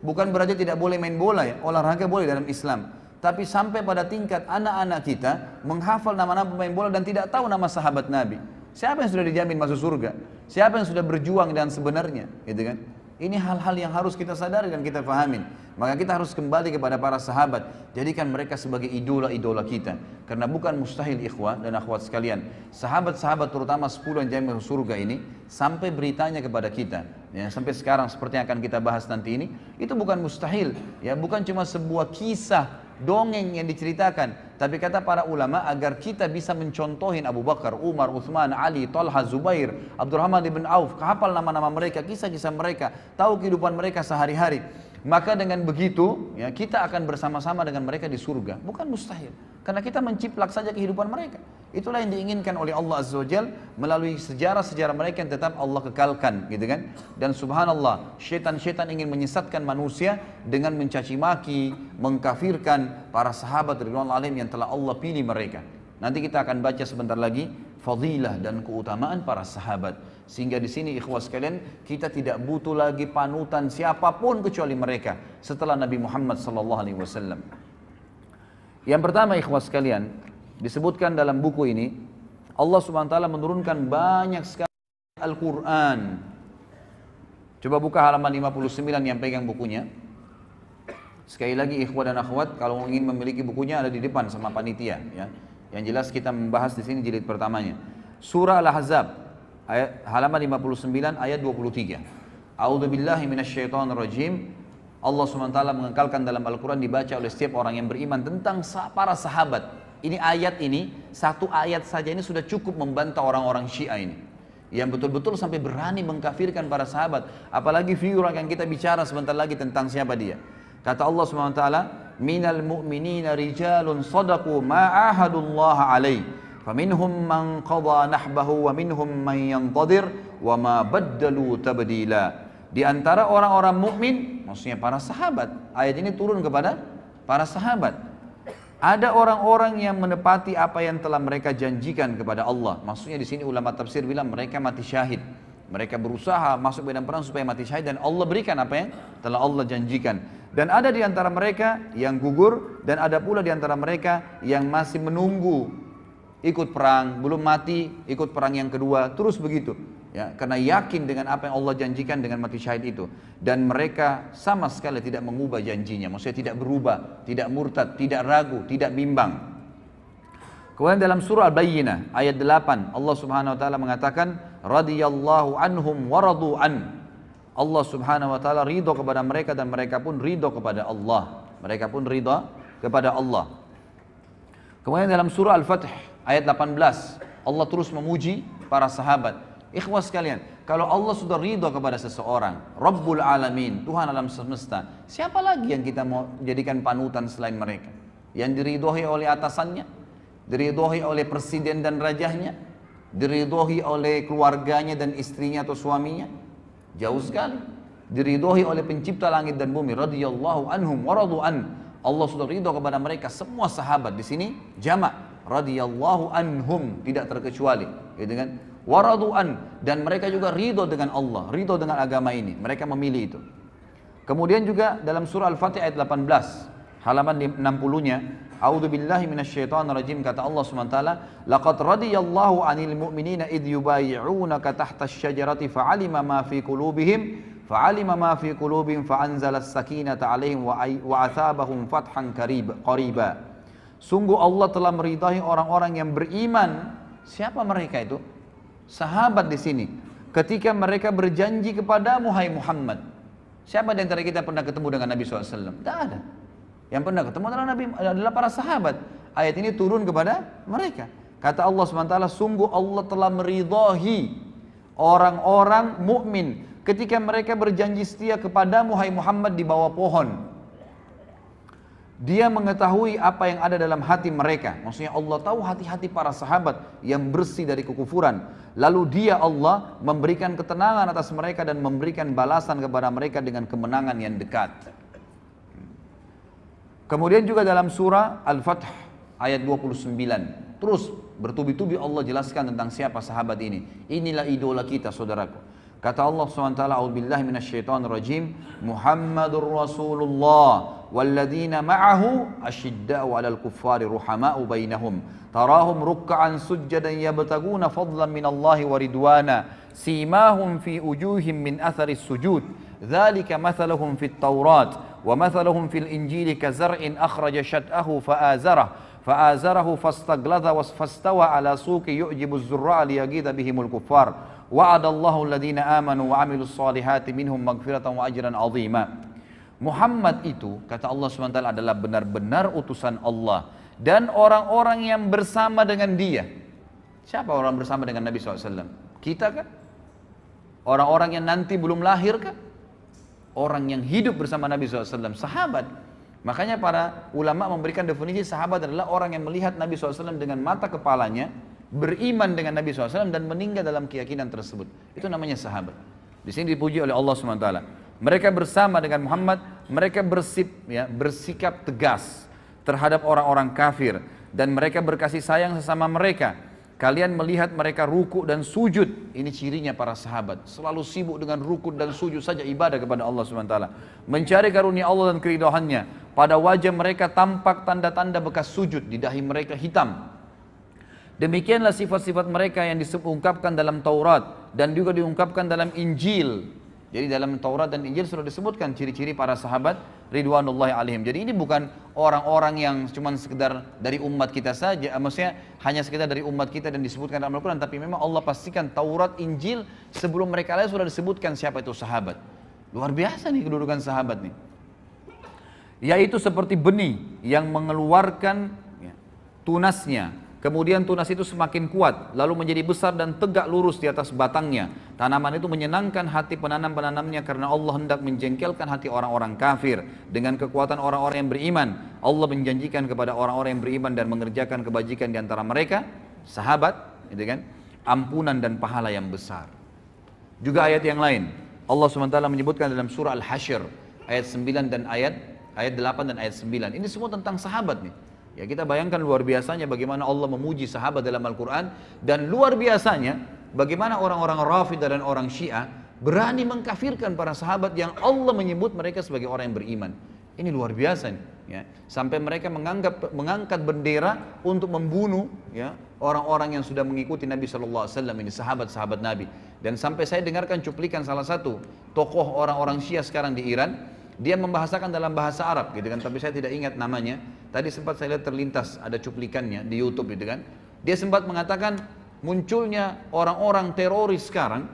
Bukan berarti tidak boleh main bola ya, olahraga boleh dalam Islam. Tapi sampai pada tingkat anak-anak kita menghafal nama-nama pemain bola dan tidak tahu nama sahabat Nabi. Siapa yang sudah dijamin masuk surga? Siapa yang sudah berjuang dan sebenarnya? Gitu kan? Ini hal-hal yang harus kita sadari dan kita fahamin. Maka kita harus kembali kepada para sahabat. Jadikan mereka sebagai idola-idola kita. Karena bukan mustahil ikhwah dan akhwat sekalian. Sahabat-sahabat terutama 10 yang jamin masuk surga ini. Sampai beritanya kepada kita. Ya, sampai sekarang seperti yang akan kita bahas nanti ini. Itu bukan mustahil. Ya, bukan cuma sebuah kisah dongeng yang diceritakan. Tapi kata para ulama, agar kita bisa mencontohin Abu Bakar, Umar, Uthman, Ali, Talha, Zubair, Abdurrahman ibn Auf, hafal nama-nama mereka, kisah-kisah mereka, tahu kehidupan mereka sehari-hari. Maka dengan begitu, ya, kita akan bersama-sama dengan mereka di surga. Bukan mustahil. Karena kita menciplak saja kehidupan mereka. Itulah yang diinginkan oleh Allah Azza wa Jal melalui sejarah-sejarah mereka yang tetap Allah kekalkan, gitu kan? Dan subhanallah, syaitan-syaitan ingin menyesatkan manusia dengan mencaci maki, mengkafirkan para sahabat ridwanullah alaihim yang telah Allah pilih mereka. Nanti kita akan baca sebentar lagi fadilah dan keutamaan para sahabat. Sehingga di sini ikhwah sekalian, kita tidak butuh lagi panutan siapapun kecuali mereka setelah Nabi Muhammad SAW. Yang pertama ikhwah sekalian, disebutkan dalam buku ini, Allah SWT menurunkan banyak sekali Al-Quran. Coba buka halaman 59 yang pegang bukunya. Sekali lagi ikhwah dan akhwat, kalau ingin memiliki bukunya ada di depan sama panitia, ya. Yang jelas kita membahas di sini jilid pertamanya. Surah Al-Ahzab, halaman 59 ayat 23. A'udzubillahi minasyaitonirrajim. Allah SWT mengekalkan dalam Al-Quran dibaca oleh setiap orang yang beriman tentang para sahabat. Ini ayat ini, satu ayat saja ini sudah cukup membantah orang-orang Syiah ini, yang betul-betul sampai berani mengkafirkan para sahabat. Apalagi figura yang kita bicara sebentar lagi tentang siapa dia. Kata Allah SWT, minal mu'minina rijalun sadaqu ma'ahadullah alaih. Faminhum man qadha nahbahu wa minhum man yantadir wa ma baddalu tabdila. Di antara orang-orang mukmin, maksudnya para sahabat. Ayat ini turun kepada para sahabat. Ada orang-orang yang menepati apa yang telah mereka janjikan kepada Allah. Maksudnya di sini ulama tafsir bilang mereka mati syahid. Mereka berusaha masuk medan perang supaya mati syahid dan Allah berikan apa yang telah Allah janjikan. Dan ada di antara mereka yang gugur dan ada pula di antara mereka yang masih menunggu ikut perang, belum mati, ikut perang yang kedua, terus begitu. Ya, karena yakin dengan apa yang Allah janjikan dengan mati syahid itu. Dan mereka sama sekali tidak mengubah janjinya, maksudnya tidak berubah, tidak murtad, tidak ragu, tidak bimbang. Kemudian dalam surah Al-Bayyinah ayat 8 Allah Subhanahu wa taala mengatakan radhiyallahu anhum wa radu an. Allah Subhanahu wa taala ridha kepada mereka dan mereka pun ridha kepada Allah. Mereka pun ridha kepada Allah. Kemudian dalam surah Al-Fath ayat 18 Allah terus memuji para sahabat. Ikhwah sekalian, kalau Allah sudah ridha kepada seseorang, Rabbul Alamin, Tuhan alam semesta, siapa lagi yang kita mau jadikan panutan selain mereka? Yang diridhoi oleh atasannya, diridhoi oleh presiden dan rajahnya, diridhoi oleh keluarganya dan istrinya atau suaminya? Jauh sekali. Diridhoi oleh pencipta langit dan bumi, radhiyallahu anhum wa radu an. Allah sudah ridha kepada mereka semua sahabat. Di sini jamak, radhiyallahu anhum, tidak terkecuali, gitu kan? Wa radu an, dan mereka juga ridha dengan Allah, ridha dengan agama ini. Mereka memilih itu. Kemudian juga dalam surah Al-Fatih ayat 18, halaman 60-nya, A'udzubillahi minasyaitonirrajim, kata Allah SWT, laqad radiyallahu 'anil mu'minina idh yubayyi'unaka tahta asy-syajarati fa'alima ma fi qulubihim fa'anzala as-sakinata 'alaihim wa athabahum fathan qariba. Sungguh Allah telah meridai orang-orang yang beriman. Siapa mereka itu? Sahabat di sini. Ketika mereka berjanji kepadamu, hai Muhammad. Siapa di antara kita pernah ketemu dengan Nabi SAW? Tidak ada. Yang pernah ketemu adalah para sahabat. Ayat ini turun kepada mereka. Kata Allah SWT, sungguh Allah telah meridhahi orang-orang mukmin ketika mereka berjanji setia kepadamu, hai Muhammad, di bawah pohon. Dia mengetahui apa yang ada dalam hati mereka. Maksudnya Allah tahu hati-hati para sahabat yang bersih dari kekufuran. Lalu dia Allah memberikan ketenangan atas mereka dan memberikan balasan kepada mereka dengan kemenangan yang dekat. Kemudian juga dalam surah Al-Fath ayat 29. Terus bertubi-tubi Allah jelaskan tentang siapa sahabat ini. Inilah idola kita, saudaraku. Kata Allah SWT, a'udzubillahi minasyaitonirrajim, Muhammadur Rasulullah walladzina ma'ahu asyidda'u 'alal kuffari ruhama'u bainahum tarahum ruk'an sujjadan yabtaguna fadlan minallahi wa ridwana simahum fi wujuhim min atharis sujud dzalika mathaluhum fit taurat wa mathaluhum fil injili kazar'in akhraja syat'ahu fa'azarahu fastagladha fastawa 'ala suqi yu'jibu az-zurra'a liyaghidha bihimul kuffar wa'adallahu alladhina amanu wa 'amilus solihati minhum maghfiratan wa ajran 'azima. Muhammad itu, kata Allah SWT, adalah benar-benar utusan Allah. Dan orang-orang yang bersama dengan dia. Siapa orang bersama dengan Nabi SAW? Kita kan? Orang-orang yang nanti belum lahir kan? Orang yang hidup bersama Nabi SAW, sahabat. Makanya para ulama memberikan definisi sahabat adalah orang yang melihat Nabi SAW dengan mata kepalanya, beriman dengan Nabi SAW dan meninggal dalam keyakinan tersebut. Itu namanya sahabat. Di sini dipuji oleh Allah SWT. Mereka bersama dengan Muhammad, mereka bersikap tegas terhadap orang-orang kafir. Dan mereka berkasih sayang sesama mereka. Kalian melihat mereka ruku dan sujud. Ini cirinya para sahabat. Selalu sibuk dengan ruku dan sujud saja, ibadah kepada Allah SWT. Mencari karunia Allah dan keridhaannya. Pada wajah mereka tampak tanda-tanda bekas sujud. Di dahi mereka hitam. Demikianlah sifat-sifat mereka yang diungkapkan dalam Taurat. Dan juga diungkapkan dalam Injil. Jadi dalam Taurat dan Injil sudah disebutkan ciri-ciri para sahabat ridwanullahi alaihim. Jadi ini bukan orang-orang yang cuma sekedar dari umat kita saja, maksudnya hanya sekedar dari umat kita dan disebutkan dalam Al-Quran, tapi memang Allah pastikan Taurat, Injil sebelum mereka lahir sudah disebutkan siapa itu sahabat. Luar biasa nih kedudukan sahabat nih. Yaitu seperti benih yang mengeluarkan tunasnya. Kemudian tunas itu semakin kuat, lalu menjadi besar dan tegak lurus di atas batangnya. Tanaman itu menyenangkan hati penanam-penanamnya karena Allah hendak menjengkelkan hati orang-orang kafir. Dengan kekuatan orang-orang yang beriman, Allah menjanjikan kepada orang-orang yang beriman dan mengerjakan kebajikan di antara mereka, sahabat, gitu kan, ampunan dan pahala yang besar. Juga ayat yang lain, Allah SWT menyebutkan dalam surah Al-Hasyr, ayat 9 dan ayat 8 dan ayat 9. Ini semua tentang sahabat nih. Ya, kita bayangkan luar biasanya bagaimana Allah memuji sahabat dalam Al-Quran, dan luar biasanya bagaimana orang-orang Rafidah dan orang Syiah berani mengkafirkan para sahabat yang Allah menyebut mereka sebagai orang yang beriman. Ini luar biasa nih, ya. Sampai mereka mengangkat bendera untuk membunuh, ya, orang-orang yang sudah mengikuti Nabi SAW, ini sahabat-sahabat Nabi. Dan sampai saya dengarkan cuplikan salah satu tokoh orang-orang Syiah sekarang di Iran. Dia membahasakan dalam bahasa Arab gitu kan, tapi saya tidak ingat namanya. Tadi sempat saya lihat terlintas ada cuplikannya di YouTube gitu kan. Dia sempat mengatakan munculnya orang-orang teroris sekarang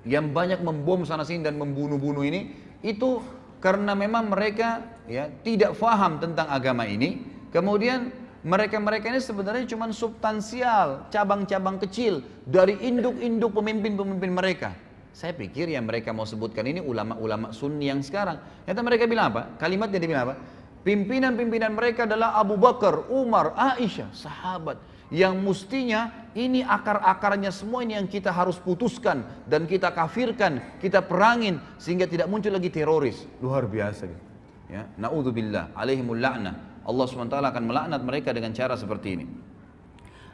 yang banyak membom sana sini dan membunuh-bunuh ini, itu karena memang mereka ya tidak faham tentang agama ini. Kemudian mereka-mereka ini sebenarnya cuma substansial, cabang-cabang kecil dari induk-induk pemimpin-pemimpin mereka. Saya pikir yang mereka mau sebutkan ini ulama-ulama sunni yang sekarang. Ternyata mereka bilang apa? Kalimatnya dia bilang apa? Pimpinan-pimpinan mereka adalah Abu Bakar, Umar, Aisyah, sahabat. Yang mestinya ini akar-akarnya semua ini yang kita harus putuskan. Dan kita kafirkan, kita perangin. Sehingga tidak muncul lagi teroris. Luar biasa. Ya, na'udzubillah, alaihimul la'nah. Allah SWT akan melaknat mereka dengan cara seperti ini.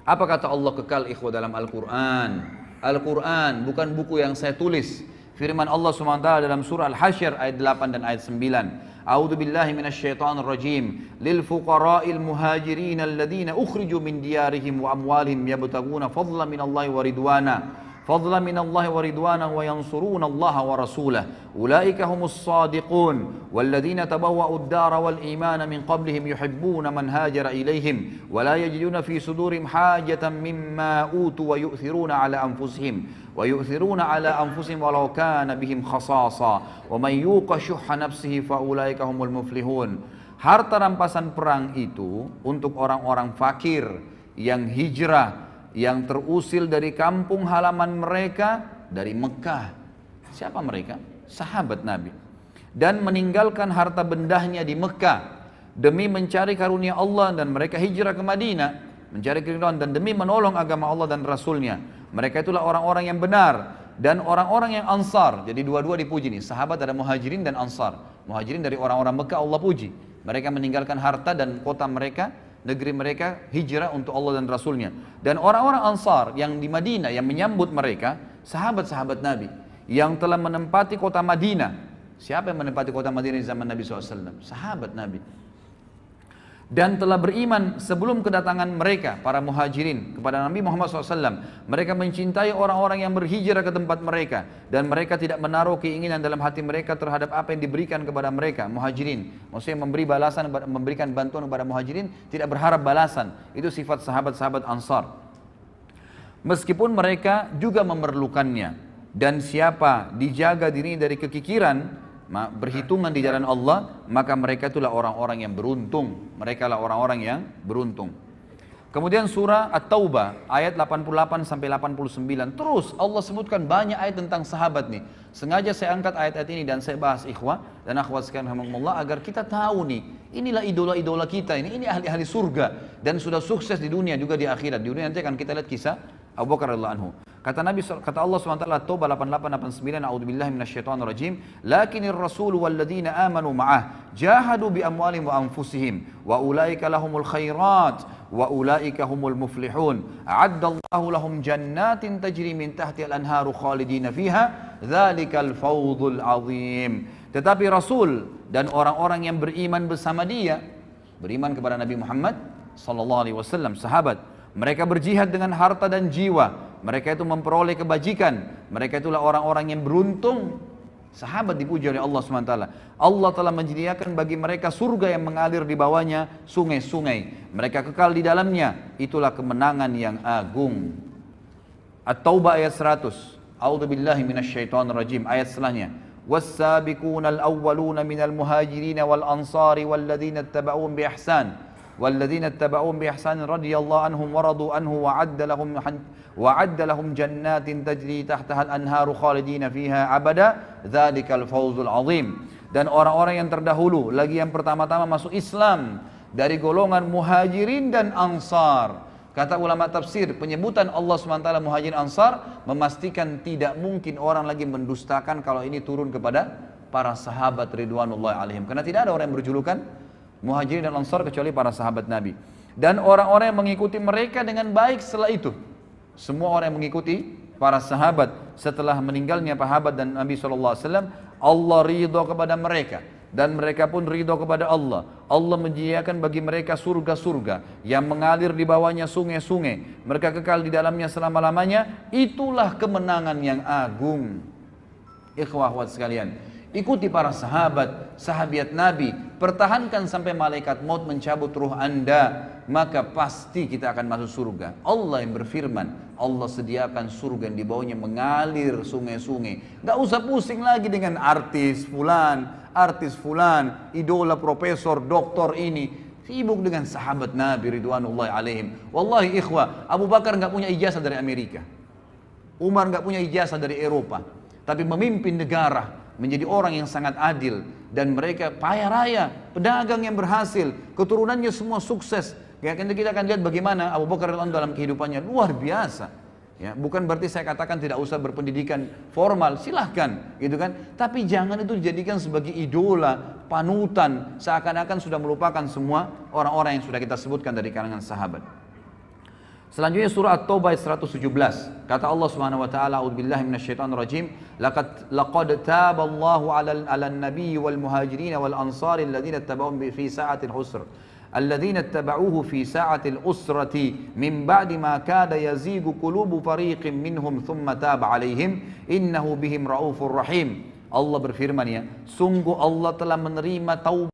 Apa kata Allah kekal ikhwah dalam Al-Quran? Al-Quran bukan buku yang saya tulis. Firman Allah SWT dalam surah Al-Hasyr ayat 8 dan ayat 9. A'udzu billahi minasyaitonir rajim. Lil fuqara'il muhajirin alladziina ukhriju min diyarihim wa amwalihim yabtaguna fadlan minallahi wa ridwana. Fadlan minallahi wa ridwana wa yansuruna Allah wa rasulahu. Ulaika humus shadiqun walladziina tabawwa'ud dara wal imana min qablihim yuhibbuna man hajara ilaihim wa la yajiduna fi sudurihim hajatan mimma utu wa yu'thiruna ala anfusihim walau kana bihim khasasa wa man yuqa syuhha nafsihi fa ulaika humul muflihun. Harta rampasan perang itu untuk orang-orang fakir yang hijrah, yang terusir dari kampung halaman mereka dari Mekah. Siapa mereka? Sahabat Nabi. Dan meninggalkan harta bendahnya di Mekah demi mencari karunia Allah, dan mereka hijrah ke Madinah mencari keridhaan dan demi menolong agama Allah dan Rasulnya. Mereka itulah orang-orang yang benar dan orang-orang yang Ansar. Jadi dua-dua dipuji nih. Sahabat ada Muhajirin dan Ansar. Muhajirin dari orang-orang Mekah Allah puji. Mereka meninggalkan harta dan kota mereka, negeri mereka, hijrah untuk Allah dan Rasulnya. Dan orang-orang Ansar yang di Madinah yang menyambut mereka, sahabat-sahabat Nabi yang telah menempati kota Madinah. Siapa yang menempati kota Madinah di zaman Nabi SAW? Sahabat Nabi. Dan telah beriman sebelum kedatangan mereka, para muhajirin, kepada Nabi Muhammad SAW. Mereka mencintai orang-orang yang berhijrah ke tempat mereka. Dan mereka tidak menaruh keinginan dalam hati mereka terhadap apa yang diberikan kepada mereka, muhajirin. Maksudnya memberi balasan, memberikan bantuan kepada muhajirin, tidak berharap balasan. Itu sifat sahabat-sahabat Ansar. Meskipun mereka juga memerlukannya. Dan siapa dijaga diri dari kekikiran, berhitungan di jalan Allah, maka mereka itulah orang-orang yang beruntung. Mereka lah orang-orang yang beruntung. Kemudian surah At-Taubah ayat 88 sampai 89. Terus Allah sebutkan banyak ayat tentang sahabat nih. Sengaja saya angkat ayat-ayat ini dan saya bahas ikhwah dan akhwat sekalian rahimakumullah agar kita tahu nih, inilah idola-idola kita ini ahli-ahli surga dan sudah sukses di dunia juga di akhirat. Di dunia nanti akan kita lihat kisah Abu Bakar radhiyallahu anhu. Kata Allah SWT At-Taubah 88-89, a'udzubillahi minasyaitonirrajim, lakinir rasul walladzina amanu ma'ah jahadu bi amwalihim wa anfusihim wa ulaika lahumul khairat wa ulaika humul muflihun a'addallahu lahum jannatin tajri min tahtiha al-anharu khalidina fiha dzalikal fawzul azim. Tetapi Rasul dan orang-orang yang beriman bersama dia, beriman kepada Nabi Muhammad sallallahu alaihi wasallam, sahabat, mereka berjihad dengan harta dan jiwa. Mereka itu memperoleh kebajikan. Mereka itulah orang-orang yang beruntung. Sahabat dipuji oleh Allah SWT. Allah telah menyediakan bagi mereka surga yang mengalir di bawahnya sungai-sungai. Mereka kekal di dalamnya. Itulah kemenangan yang agung. At-Taubah ayat 100. A'udzubillahi minasyaitonirrajim. Ayat setelahnya. Was-sabiquna al-awwaluna minal muhajirin wal ansari walladzina ittaba'uhum bi ihsan. والذين اتبعوهم بإحسان رضي الله عنهم ورضوا عنه وعد لهم جنات تجري تحتها الأنهار خالدين فيها أبدا ذلك الفوز العظيم. Dan orang-orang yang terdahulu lagi yang pertama-tama masuk Islam dari golongan muhajirin dan ansar. Kata ulama tafsir, penyebutan Allah SWT muhajirin ansar memastikan tidak mungkin orang lagi mendustakan kalau ini turun kepada para sahabat ridwanullah alaihim, karena tidak ada orang yang berjulukan Muhajirin dan Ansar kecuali para sahabat Nabi. Dan orang-orang yang mengikuti mereka dengan baik setelah itu. Semua orang yang mengikuti para sahabat setelah meninggalnya sahabat dan Nabi SAW, Allah ridho kepada mereka. Dan mereka pun ridho kepada Allah. Allah menyediakan bagi mereka surga-surga yang mengalir di bawahnya sungai-sungai. Mereka kekal di dalamnya selama-lamanya. Itulah kemenangan yang agung. Ikhwah akhwat sekalian, ikuti para sahabat, sahabiat Nabi, pertahankan sampai malaikat maut mencabut ruh anda, maka pasti kita akan masuk surga. Allah yang berfirman, Allah sediakan surga yang di bawahnya mengalir sungai-sungai. Gak usah pusing lagi dengan artis fulan, idola profesor, doktor ini. Sibuk dengan sahabat Nabi ridwanullahi alaihim. Wallahi ikhwah, Abu Bakar gak punya ijazah dari Amerika, Umar gak punya ijazah dari Eropa, tapi memimpin negara menjadi orang yang sangat adil, dan mereka kaya raya, pedagang yang berhasil, keturunannya semua sukses. Ya, kita akan lihat bagaimana Abu Bakar dalam kehidupannya luar biasa. Ya, bukan berarti saya katakan tidak usah berpendidikan formal, silahkan, gitu kan. Tapi jangan itu dijadikan sebagai idola, panutan, seakan-akan sudah melupakan semua orang-orang yang sudah kita sebutkan dari kalangan sahabat. Selanjutnya surah At-Taubah ayat 117. Kata Allah Subhanahu wa taala, a'udzubillahi minasyaitonirrajim, laqad taballahu 'alan nabiyyi wal muhajirin wal ansari alladziina ittaba'uuhu fi sa'atil usr. Alladziina ittaba'uuhu fi sa'atil usrati min ba'di ma kada yazigu qulubu fariqin minhum thumma taba 'alaihim innahu bihim raufur rahim. Allah berfirman, ya, sungguh Allah telah menerima taubat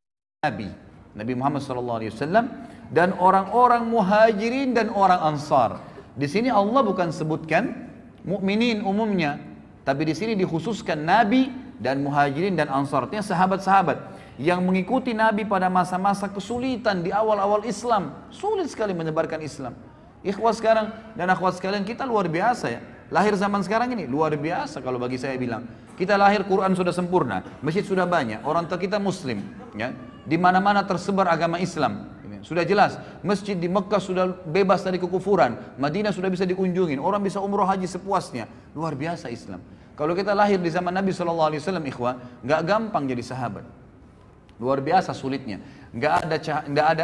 Nabi Muhammad sallallahu alaihi wasallam dan orang-orang muhajirin dan orang ansar. Di sini Allah bukan sebutkan mukminin umumnya, tapi di sini dikhususkan Nabi dan muhajirin dan ansar. Artinya sahabat-sahabat yang mengikuti Nabi pada masa-masa kesulitan di awal-awal Islam. Sulit sekali menyebarkan Islam. Ikhwah sekarang dan akhwat sekalian, kita luar biasa ya. Lahir zaman sekarang ini luar biasa kalau bagi saya bilang. Kita lahir Quran sudah sempurna, masjid sudah banyak, orang tua kita muslim, ya. Di mana-mana tersebar agama Islam. Sudah jelas, masjid di Mekah sudah bebas dari kekufuran, Madinah sudah bisa dikunjungin, orang bisa umroh haji sepuasnya. Luar biasa Islam. Kalau kita lahir di zaman Nabi SAW, ikhwah, nggak gampang jadi sahabat. Luar biasa sulitnya. Nggak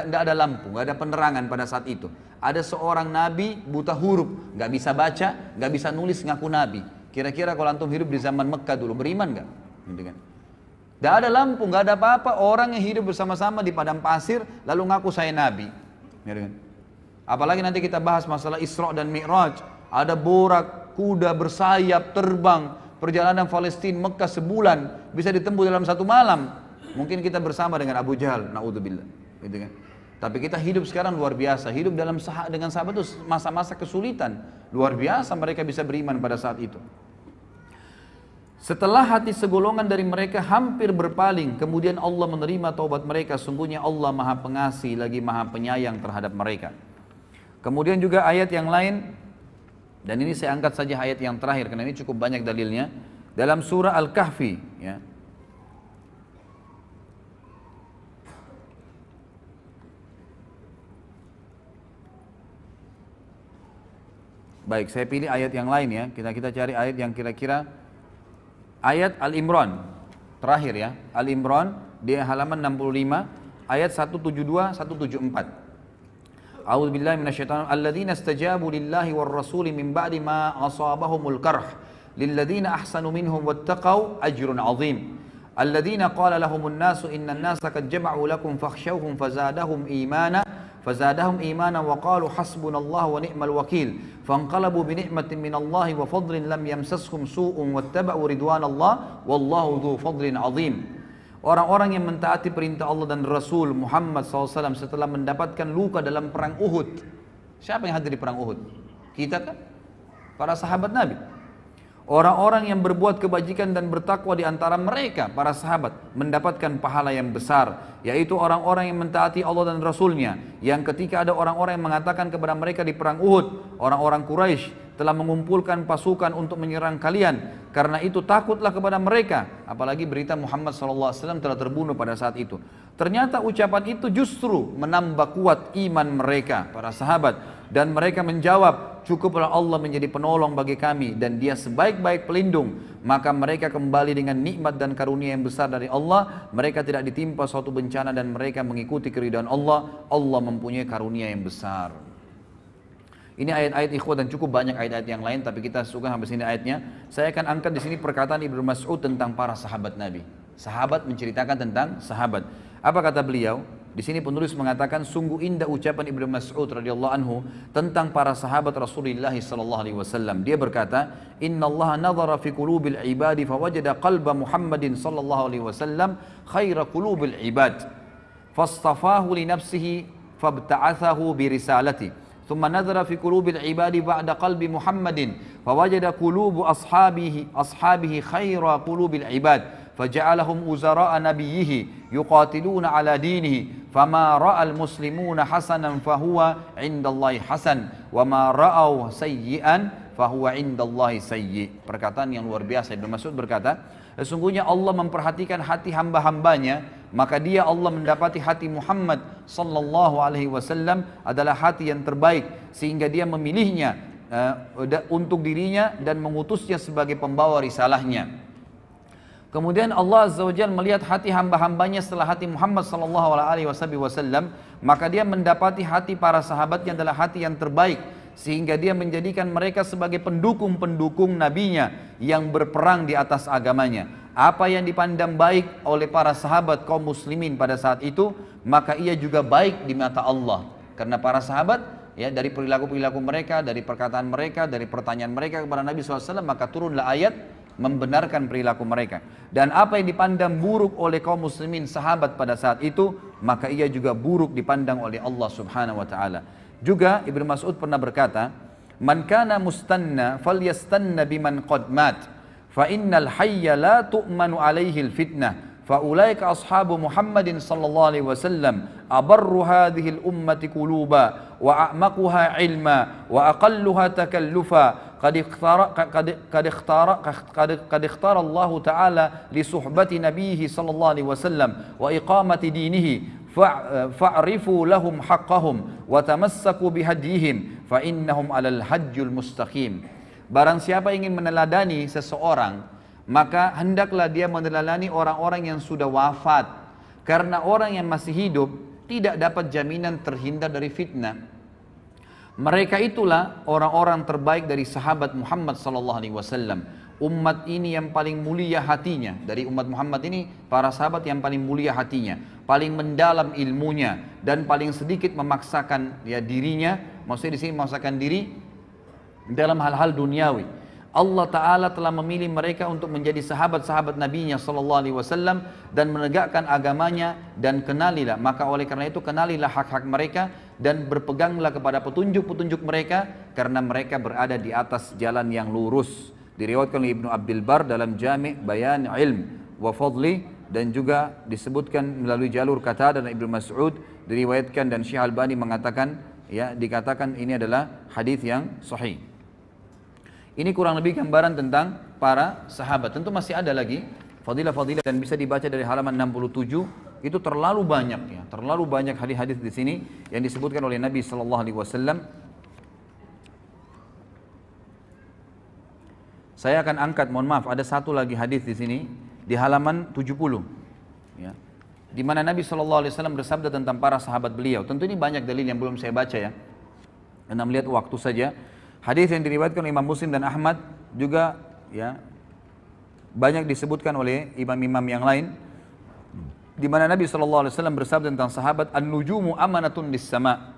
ada lampu, nggak ada penerangan pada saat itu. Ada seorang Nabi buta huruf, nggak bisa baca, nggak bisa nulis, ngaku Nabi. Kira-kira kalau antum hidup di zaman Mekah dulu, beriman nggak? Gitu kan? Tidak ada lampu, nggak ada apa-apa, orang yang hidup bersama-sama di padang pasir lalu ngaku saya Nabi. Apalagi nanti kita bahas masalah Isra dan Mi'raj, ada borak, kuda bersayap, terbang, perjalanan Palestina Mekah sebulan bisa ditempuh dalam satu malam. Mungkin kita bersama dengan Abu Jahal, naudzubillah, gitu kan. Tapi kita hidup sekarang luar biasa, hidup dengan sahabat itu masa-masa kesulitan, luar biasa mereka bisa beriman pada saat itu. Setelah hati segolongan dari mereka hampir berpaling, kemudian Allah menerima taubat mereka. Sungguhnya Allah Maha Pengasih lagi Maha Penyayang terhadap mereka. Kemudian juga ayat yang lain, dan ini saya angkat saja ayat yang terakhir karena ini cukup banyak dalilnya. Dalam surah Al-Kahfi, ya. Baik, saya pilih ayat yang lain ya. Kita cari ayat yang kira-kira ayat Al-Imran terakhir ya. Al-Imran di halaman 65 ayat 172 174. A'udzu billahi minasyaitonir alladzina istajabu lillahi war rasuli min ba'di ma asabahumul karh lilladzina ahsanu minhum wattaqau ajrun 'azim. Alladzina qala lahumun nasu innan nasa qad jama'u lakum fakhshawhum فزادهم إيمانا وقالوا حسبنا الله ونعم الوكيل فانقلبوا بنعمة من الله وفضل لم يمسسهم سوء واتبعوا رضوان الله والله ذو فضل عظيم. Orang-orang yang mentaati perintah Allah dan Rasul Muhammad SAW setelah mendapatkan luka dalam perang Uhud. Siapa yang hadir di perang Uhud? Kita kan? Para sahabat Nabi. Orang-orang yang berbuat kebajikan dan bertakwa di antara mereka, para sahabat, mendapatkan pahala yang besar, yaitu orang-orang yang mentaati Allah dan Rasulnya. Yang ketika ada orang-orang yang mengatakan kepada mereka di perang Uhud, orang-orang Quraisy telah mengumpulkan pasukan untuk menyerang kalian, karena itu takutlah kepada mereka. Apalagi berita Muhammad SAW telah terbunuh pada saat itu. Ternyata ucapan itu justru menambah kuat iman mereka, para sahabat. Dan mereka menjawab, cukuplah Allah menjadi penolong bagi kami dan dia sebaik-baik pelindung. Maka mereka kembali dengan nikmat dan karunia yang besar dari Allah. Mereka tidak ditimpa suatu bencana dan mereka mengikuti keridhaan Allah. Allah mempunyai karunia yang besar. Ini ayat-ayat ikhwah dan cukup banyak ayat-ayat yang lain, tapi kita suka sampai sini ayatnya. Saya akan angkat di sini perkataan Ibnu Mas'ud tentang para sahabat Nabi. Sahabat menceritakan tentang sahabat. Apa kata beliau? Di sini penulis mengatakan sungguh indah ucapan Ibnu Mas'ud radhiyallahu anhu tentang para sahabat Rasulullah sallallahu alaihi wasallam. Dia berkata, "Inna Allah nadhara fi qulubil ibadi fawajada qalba Muhammadin sallallahu alaihi wasallam khaira qulubil ibad. Fastafahu li nafsihi fabta'athahu bi risalati. Thumma nadhara fi qulubil ibadi ba'da qalbi Muhammadin fawajada qulubu ashabihi khaira qulubil ibad." فجعلهم وزراء نبيه يقاتلون على دينه فما رأى المسلمون حسنا فهو عند الله حسن وما رأوا سيئا فهو عند الله سيء. Perkataan yang luar biasa. Ibnu Mas'ud berkata, sesungguhnya Allah memperhatikan hati hamba-hambanya, maka dia Allah mendapati hati Muhammad sallallahu alaihi wasallam adalah hati yang terbaik, sehingga dia memilihnya untuk dirinya dan mengutusnya sebagai pembawa risalahnya. Kemudian Allah Azza wa Jalla melihat hati hamba-hambanya setelah hati Muhammad sallallahu alaihi wasallam, maka dia mendapati hati para sahabatnya adalah hati yang terbaik, sehingga dia menjadikan mereka sebagai pendukung-pendukung nabinya yang berperang di atas agamanya. Apa yang dipandang baik oleh para sahabat kaum muslimin pada saat itu, maka ia juga baik di mata Allah. Karena para sahabat, ya, dari perilaku-perilaku mereka, dari perkataan mereka, dari pertanyaan mereka kepada Nabi SAW, maka turunlah ayat membenarkan perilaku mereka. Dan apa yang dipandang buruk oleh kaum muslimin sahabat pada saat itu, maka ia juga buruk dipandang oleh Allah Subhanahu wa taala. Juga Ibnu Mas'ud pernah berkata, "Man kana mustanna falyastanna biman qad mat, fa innal hayya la tu'manu alaihi al-fitnah." فأولئك أصحاب محمد صلى الله عليه وسلم أبر هذه الأمة قلوبا وأعمقها علما وأقلها تكلفا قد اختار الله تعالى لصحبة نبيه صلى الله عليه وسلم وإقامة دينه فاعرفوا لهم حقهم وتمسكوا بهديهم فإنهم على الحج المستقيم. Barang siapa ingin meneladani seseorang, maka hendaklah dia meneladani orang-orang yang sudah wafat. Karena orang yang masih hidup tidak dapat jaminan terhindar dari fitnah. Mereka itulah orang-orang terbaik dari sahabat Muhammad SAW. Umat ini yang paling mulia hatinya. Dari umat Muhammad ini, para sahabat yang paling mulia hatinya, paling mendalam ilmunya, dan paling sedikit memaksakan ya dirinya. Maksudnya di sini memaksakan diri dalam hal-hal duniawi. Allah Ta'ala telah memilih mereka untuk menjadi sahabat-sahabat Nabi-Nya SAW dan menegakkan agamanya, dan kenalilah, maka oleh karena itu kenalilah hak-hak mereka dan berpeganglah kepada petunjuk-petunjuk mereka, karena mereka berada di atas jalan yang lurus. diriwayatkan oleh Ibnu Abdul Bar dalam Jami' Bayan Ilm wa Fadli, dan juga disebutkan melalui jalur Qatadah dan Ibnu Mas'ud diriwayatkan, dan Syekh Albani mengatakan, ya, dikatakan ini adalah hadis yang sahih. Ini kurang lebih gambaran tentang para sahabat. Tentu masih ada lagi fadilah-fadilah dan bisa dibaca dari halaman 67. Itu terlalu banyak, ya, terlalu banyak hadis-hadis di sini yang disebutkan oleh Nabi sallallahu alaihi wasallam. Saya akan angkat, mohon maaf, ada satu lagi hadis di sini di halaman 70, ya, di mana Nabi SAW bersabda tentang para sahabat beliau. Tentu ini banyak dalil yang belum saya baca, ya, karena melihat waktu saja. Hadis yang diriwayatkan oleh Imam Muslim dan Ahmad juga, ya, banyak disebutkan oleh imam-imam yang lain, di mana Nabi SAW bersabda tentang sahabat, an-nujumu amanatun lis-sama,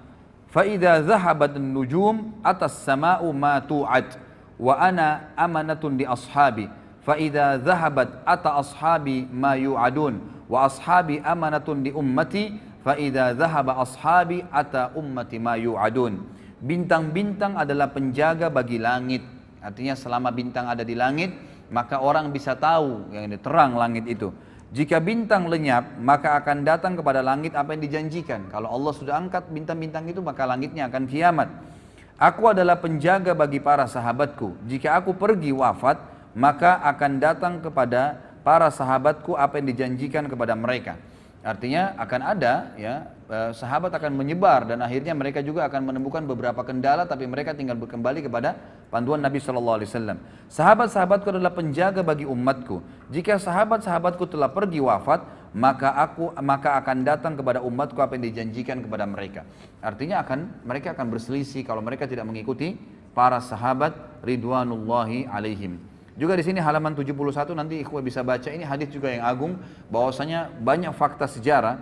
fa idza dhahabat an-nujum atas sama'u ma tu'ad, wa ana amanatun di ashabi, fa idza dhahabat ata ashabi ma yu'adun, wa ashabi amanatun di ummati, fa idza dhahaba ashabi ata ummati ma yu'adun. Bintang-bintang adalah penjaga bagi langit. Artinya selama bintang ada di langit, maka orang bisa tahu yang ini terang langit itu. Jika bintang lenyap, maka akan datang kepada langit apa yang dijanjikan. Kalau Allah sudah angkat bintang-bintang itu, maka langitnya akan kiamat. Aku adalah penjaga bagi para sahabatku. Jika aku pergi wafat, maka akan datang kepada para sahabatku apa yang dijanjikan kepada mereka. Artinya akan ada, ya, sahabat akan menyebar dan akhirnya mereka juga akan menemukan beberapa kendala, tapi mereka tinggal kembali kepada panduan Nabi SAW. Sahabat-sahabatku adalah penjaga bagi umatku. Jika sahabat-sahabatku telah pergi wafat, maka akan datang kepada umatku apa yang dijanjikan kepada mereka. Artinya mereka akan berselisih kalau mereka tidak mengikuti para sahabat ridwanullahi alaihim. Juga di sini halaman 71 nanti ikhwah bisa baca, ini hadis juga yang agung, bahwasanya banyak fakta sejarah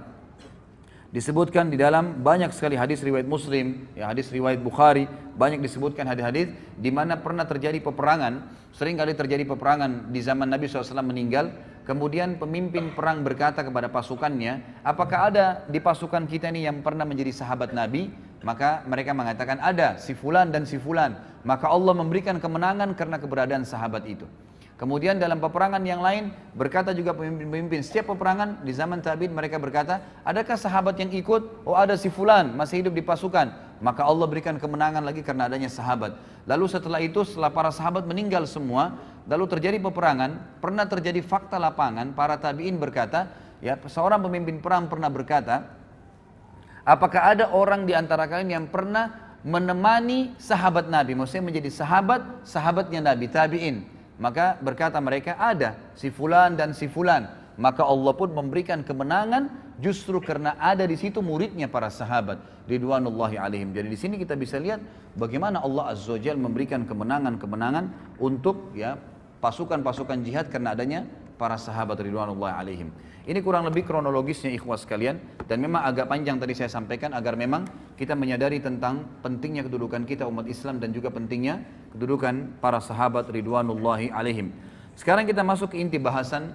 disebutkan di dalam banyak sekali hadis riwayat Muslim, ya, hadis riwayat Bukhari, banyak disebutkan hadis-hadis di mana pernah terjadi peperangan. Sering kali terjadi peperangan di zaman Nabi SAW meninggal, kemudian pemimpin perang berkata kepada pasukannya, apakah ada di pasukan kita ini yang pernah menjadi sahabat Nabi? Maka mereka mengatakan ada, si fulan dan si fulan. Maka Allah memberikan kemenangan karena keberadaan sahabat itu. Kemudian dalam peperangan yang lain berkata juga pemimpin-pemimpin, setiap peperangan di zaman tabi'in mereka berkata, adakah sahabat yang ikut? Oh, ada si fulan masih hidup di pasukan. Maka Allah berikan kemenangan lagi karena adanya sahabat. Lalu setelah itu, setelah para sahabat meninggal semua, lalu terjadi peperangan, pernah terjadi fakta lapangan, para tabi'in berkata, ya, seorang pemimpin perang pernah berkata, apakah ada orang di antara kalian yang pernah menemani sahabat Nabi? Maksudnya menjadi sahabatnya Nabi, tabi'in. Maka berkata mereka, ada si fulan dan si fulan. Maka Allah pun memberikan kemenangan justru karena ada di situ muridnya para sahabat ridwanullahi alaihim. Jadi di sini kita bisa lihat bagaimana Allah Azza wa Jalla memberikan kemenangan-kemenangan untuk, ya, pasukan-pasukan jihad karena adanya para sahabat ridwanullahi alaihim. Ini kurang lebih kronologisnya ikhwas sekalian, dan memang agak panjang tadi saya sampaikan agar memang kita menyadari tentang pentingnya kedudukan kita umat Islam dan juga pentingnya kedudukan para sahabat ridwanullahi alaihim. Sekarang kita masuk ke inti bahasan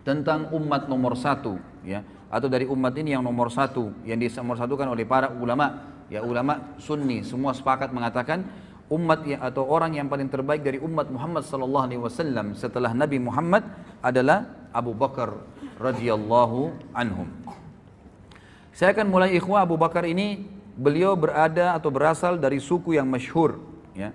tentang umat nomor satu, ya, atau dari umat ini yang nomor satu, yang dinomorsatukan oleh para ulama, ya, ulama sunni semua sepakat mengatakan umat atau orang yang paling terbaik dari umat Muhammad sallallahu alaihi wasallam setelah Nabi Muhammad adalah Abu Bakar radhiyallahu anhum. Saya akan mulai ikhwah. Abu Bakar ini beliau berada atau berasal dari suku yang masyhur, ya.